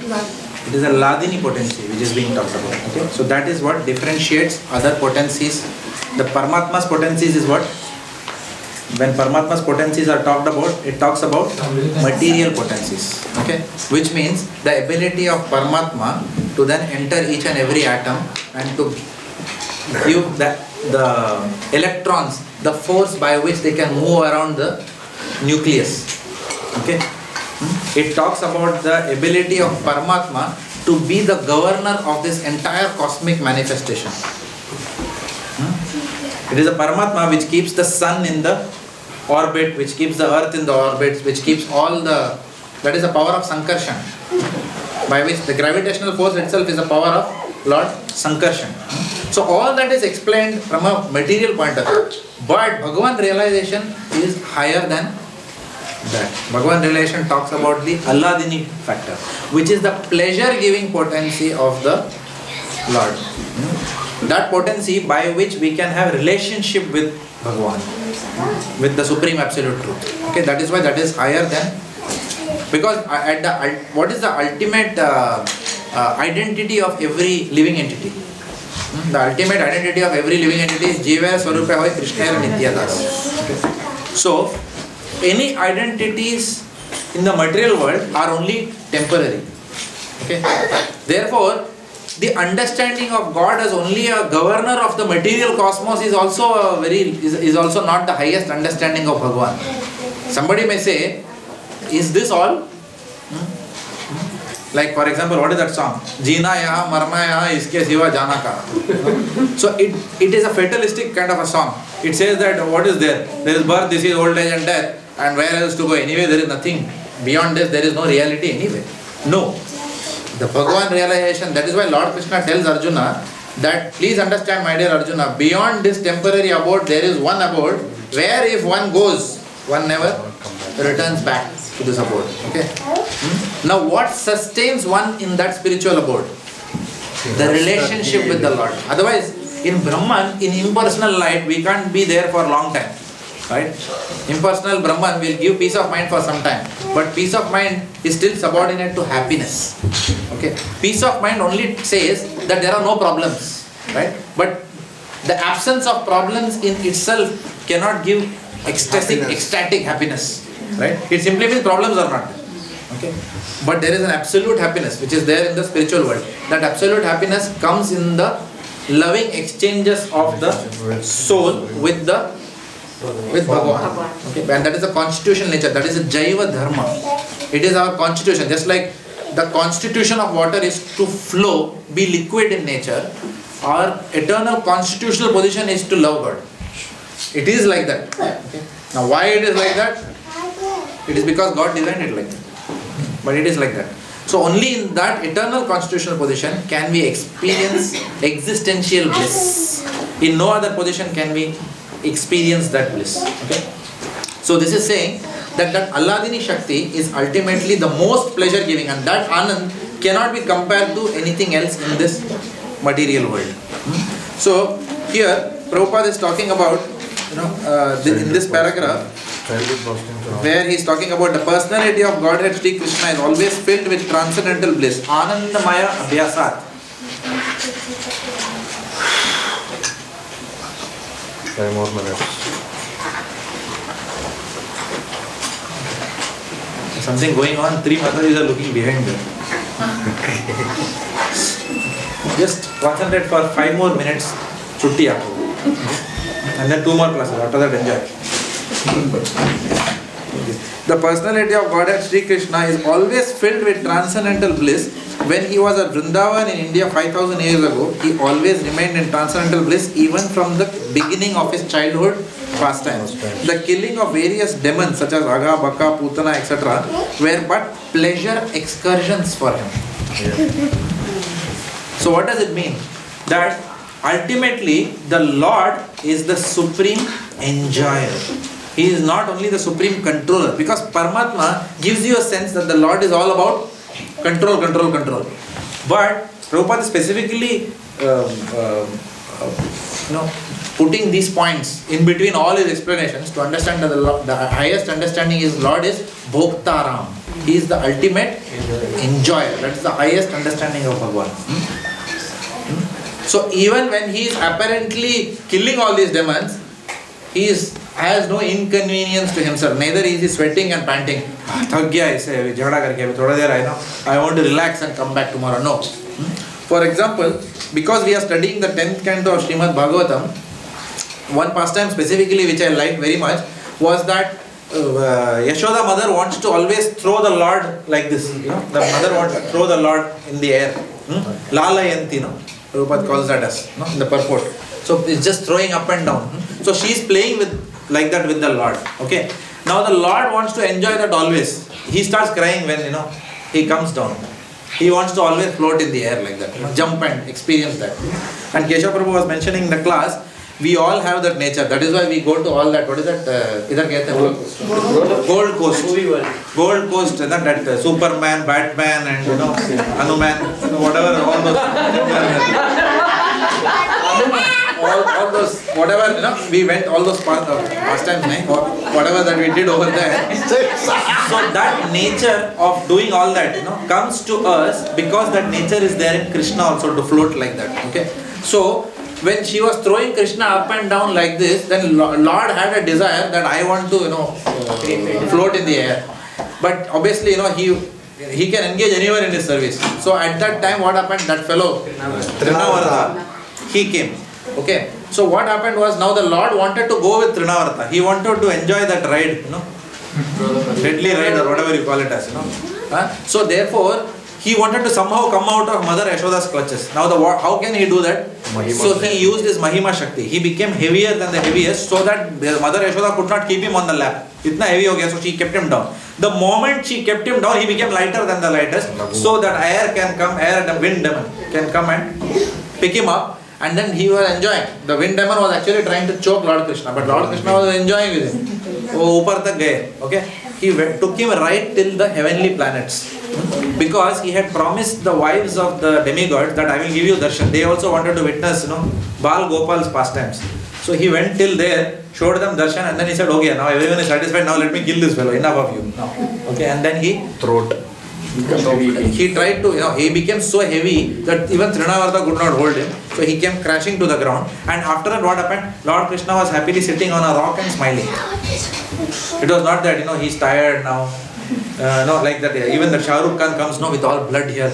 It is a Ladini potency which is being talked about. Okay? So that is what differentiates other potencies. The Paramatma's potencies is what? When Paramatma's potencies are talked about, it talks about material potencies. Okay? Which means the ability of Paramatma to then enter each and every atom and to give the electrons the force by which they can move around the nucleus. Okay? It talks about the ability of Paramatma to be the governor of this entire cosmic manifestation. It is a Paramatma which keeps the sun in the orbit, which keeps the earth in the orbit, which keeps all the... That is the power of Sankarshan, by which the gravitational force itself is the power of Lord Sankarshan. So all that is explained from a material point of view. But Bhagavan realization is higher than that. Bhagavan realization talks about the Alladini factor, which is the pleasure-giving potency of the Lord. That potency by which we can have relationship with Bhagavan, with the Supreme Absolute Truth. Okay, that is why that is higher than... Because at the what is the ultimate identity of every living entity? The ultimate identity of every living entity is Jiva Swarupa Hoy Krishna Nityadas. So, any identities in the material world are only temporary. Okay? Therefore, the understanding of God as only a governor of the material cosmos is also is also not the highest understanding of Bhagavan. Somebody may say, is this all? Like for example, what is that song? Jeena yaha, marna yaha, iske siva jana ka. So it is a fatalistic kind of a song. It says that what is there? There is birth, this is old age and death, and where else to go? Anyway, there is nothing. Beyond this, there is no reality anyway. No. The Bhagavan realization, that is why Lord Krishna tells Arjuna that please understand, my dear Arjuna, beyond this temporary abode, there is one abode where if one goes, one never returns back to this abode. Okay? Now what sustains one in that spiritual abode? The relationship with the Lord. Otherwise, in Brahman, in impersonal light, we can't be there for a long time. Right? Impersonal Brahman will give peace of mind for some time. But peace of mind is still subordinate to happiness. Okay? Peace of mind only says that there are no problems. Right? But the absence of problems in itself cannot give ecstatic happiness. Right? It simply means problems are not there. Okay? But there is an absolute happiness which is there in the spiritual world. That absolute happiness comes in the loving exchanges of the soul with Bhagavan. Okay? And that is the constitutional nature. That is a Jaiva Dharma. It is our constitution. Just like the constitution of water is to flow, be liquid in nature, our eternal constitutional position is to love God. It is like that. Okay? Now why it is like that? It is because God designed it like that. But it is like that. So only in that eternal constitutional position can we experience existential bliss. In no other position can we experience that bliss. Okay? So this is saying that Alladini Shakti is ultimately the most pleasure giving, and that Anand cannot be compared to anything else in this material world. So here Prabhupada is talking about, in this paragraph, where he is talking about the personality of Godhead Sri Krishna is always filled with transcendental bliss. Anandamaya Abhyasat. 5 more minutes. Something going on, 3 Matajis are looking behind them. Just concentrate for 5 more minutes, chutti aapko. And then 2 more classes, after that enjoy. The personality of Godhead Sri Krishna is always filled with transcendental bliss. When he was at Vrindavan in India 5000 years ago, he always remained in transcendental bliss even from the beginning of his childhood pastimes. The killing of various demons such as Agha, Baka, Putana, etc. were but pleasure excursions for him. So what does it mean? That ultimately the Lord is the supreme enjoyer. He is not only the supreme controller, because Paramatma gives you a sense that the Lord is all about control. But Prabhupada is specifically putting these points in between all his explanations to understand that the highest understanding is Lord is Bhoktaram. He is the ultimate enjoyer. That is the highest understanding of Bhagavan. So even when he is apparently killing all these demons, he has no inconvenience to himself. Neither is he sweating and panting. I want to relax and come back tomorrow. No. For example, because we are studying the 10th canto of Srimad Bhagavatam, one pastime specifically which I liked very much was that Yashoda mother wants to always throw the Lord like this. The mother wants to throw the Lord in the air. Lalayanti, Prabhupada calls that as in the purport. So it's just throwing up and down. So she is playing like that with the Lord. Okay. Now the Lord wants to enjoy that always. He starts crying when he comes down. He wants to always float in the air like that, jump and experience that. And Keshav Prabhu was mentioning in the class, we all have that nature. That is why we go to all that. What is that? Gold Coast. Gold Coast. That Superman, Batman, and Hanuman, whatever. All those, whatever. We went all those pastimes, whatever that we did over there. So that nature of doing all that, comes to us because that nature is there in Krishna also to float like that. Okay. So when she was throwing Krishna up and down like this, then Lord had a desire that I want to, float in the air. But obviously, he can engage anywhere in his service. So at that time, what happened? That fellow, Trinavarta, he came. Okay. So what happened was, now the Lord wanted to go with Trinavarta. He wanted to enjoy that ride, deadly ride or whatever you call it as, So therefore, he wanted to somehow come out of Mother Yashoda's clutches. Now how can he do that? So he used his Mahima Shakti. He became heavier than the heaviest so that Mother Yashoda could not keep him on the lap. Itna heavy ho gaya, so she kept him down. The moment she kept him down, he became lighter than the lightest, so that air and the wind demon can come and pick him up. And then he was enjoying. The wind demon was actually trying to choke Lord Krishna, but Lord Krishna was enjoying with him. Upar tak gaye. Okay? He took him right till the heavenly planets. Because he had promised the wives of the demigods that I will give you darshan. They also wanted to witness, Bal Gopal's pastimes. So he went till there, showed them darshan, and then he said, okay, now everyone is satisfied, now let me kill this fellow, enough of you. Okay, and then he tried to, he became so heavy that even Trinavarta could not hold him. So he came crashing to the ground. And after that, what happened? Lord Krishna was happily sitting on a rock and smiling. It was not that, he's tired now. No, like that. Even the Shah Rukh Khan comes with all blood here.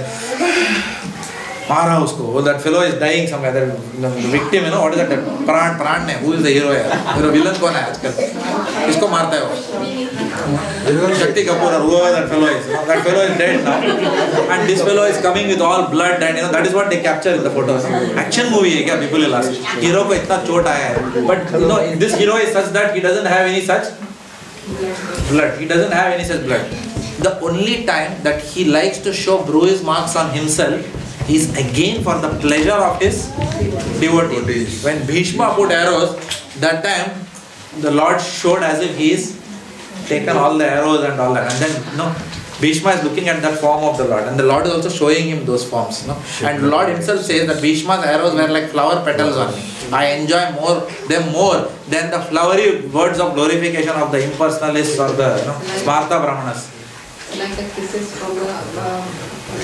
Mara usko. Oh, that fellow is dying somewhere. The victim, what is that? Pran ne. Who is the hero here? The villain कौन है आजकल? किसको मारता है वो? Shakti Kapoor or whoever that fellow is. That fellow is dead now. And this fellow is coming with all blood, and that is what they capture in the photos. Action movie है क्या? People will ask. Hero को इतना चोट आया है. But this hero is such that he doesn't have any such blood. He doesn't have any such blood. The only time that he likes to show bruise marks on himself is again for the pleasure of his devotees. When Bhishma put arrows, that time the Lord showed as if he is taken all the arrows and all that. And then Bhishma is looking at that form of the Lord, and the Lord is also showing him those forms. And the Lord himself says that Bhishma's arrows were like flower petals on me. I enjoy them more than the flowery words of glorification of the impersonalists or the Smarta Brahmanas. Like the kisses from the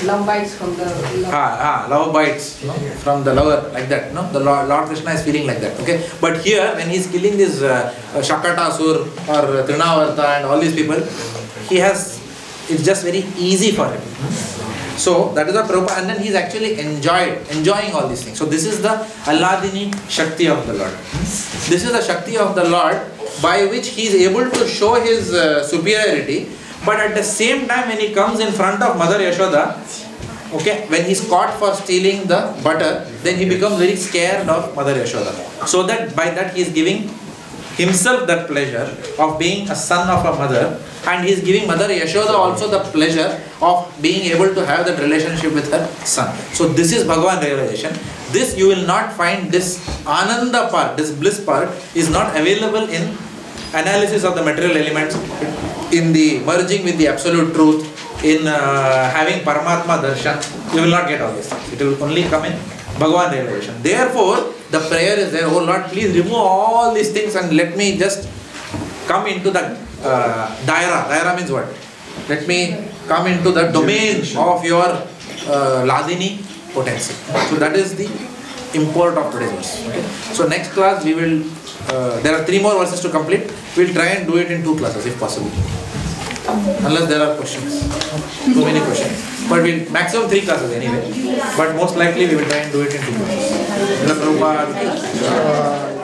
love bites from the love. Love bites from the lover, like that. The Lord Krishna is feeling like that. Okay, but here when he is killing this Shakatasur or Trinavarta and all these people, it's just very easy for him. So that is what Prabhupada, and then he is actually enjoying all these things. So this is the Alladini Shakti of the Lord. This is the Shakti of the Lord by which he is able to show his superiority. But at the same time, when he comes in front of Mother Yashoda, okay, when he is caught for stealing the butter, then he becomes very scared of Mother Yashoda. So that by that he is giving himself that pleasure of being a son of a mother, and he is giving Mother Yashoda also the pleasure of being able to have that relationship with her son. So this is Bhagavan realization. This you will not find, this Ananda part, this bliss part is not available in analysis of the material elements, in the merging with the absolute truth, in having Paramatma Darshan. You will not get all this. It will only come in Bhagavan realization. Therefore, the prayer is there, oh Lord, please remove all these things and let me just come into the daira. Daira means what? Let me come into the domain of your Ladini potency. So that is the import of today's verse. Okay? So next class we will, there are 3 more verses to complete. We will try and do it in 2 classes if possible. Unless there are questions. Too many questions. But we'll maximum 3 classes anyway. But most likely we will try and do it in 2 classes. Prabhupada.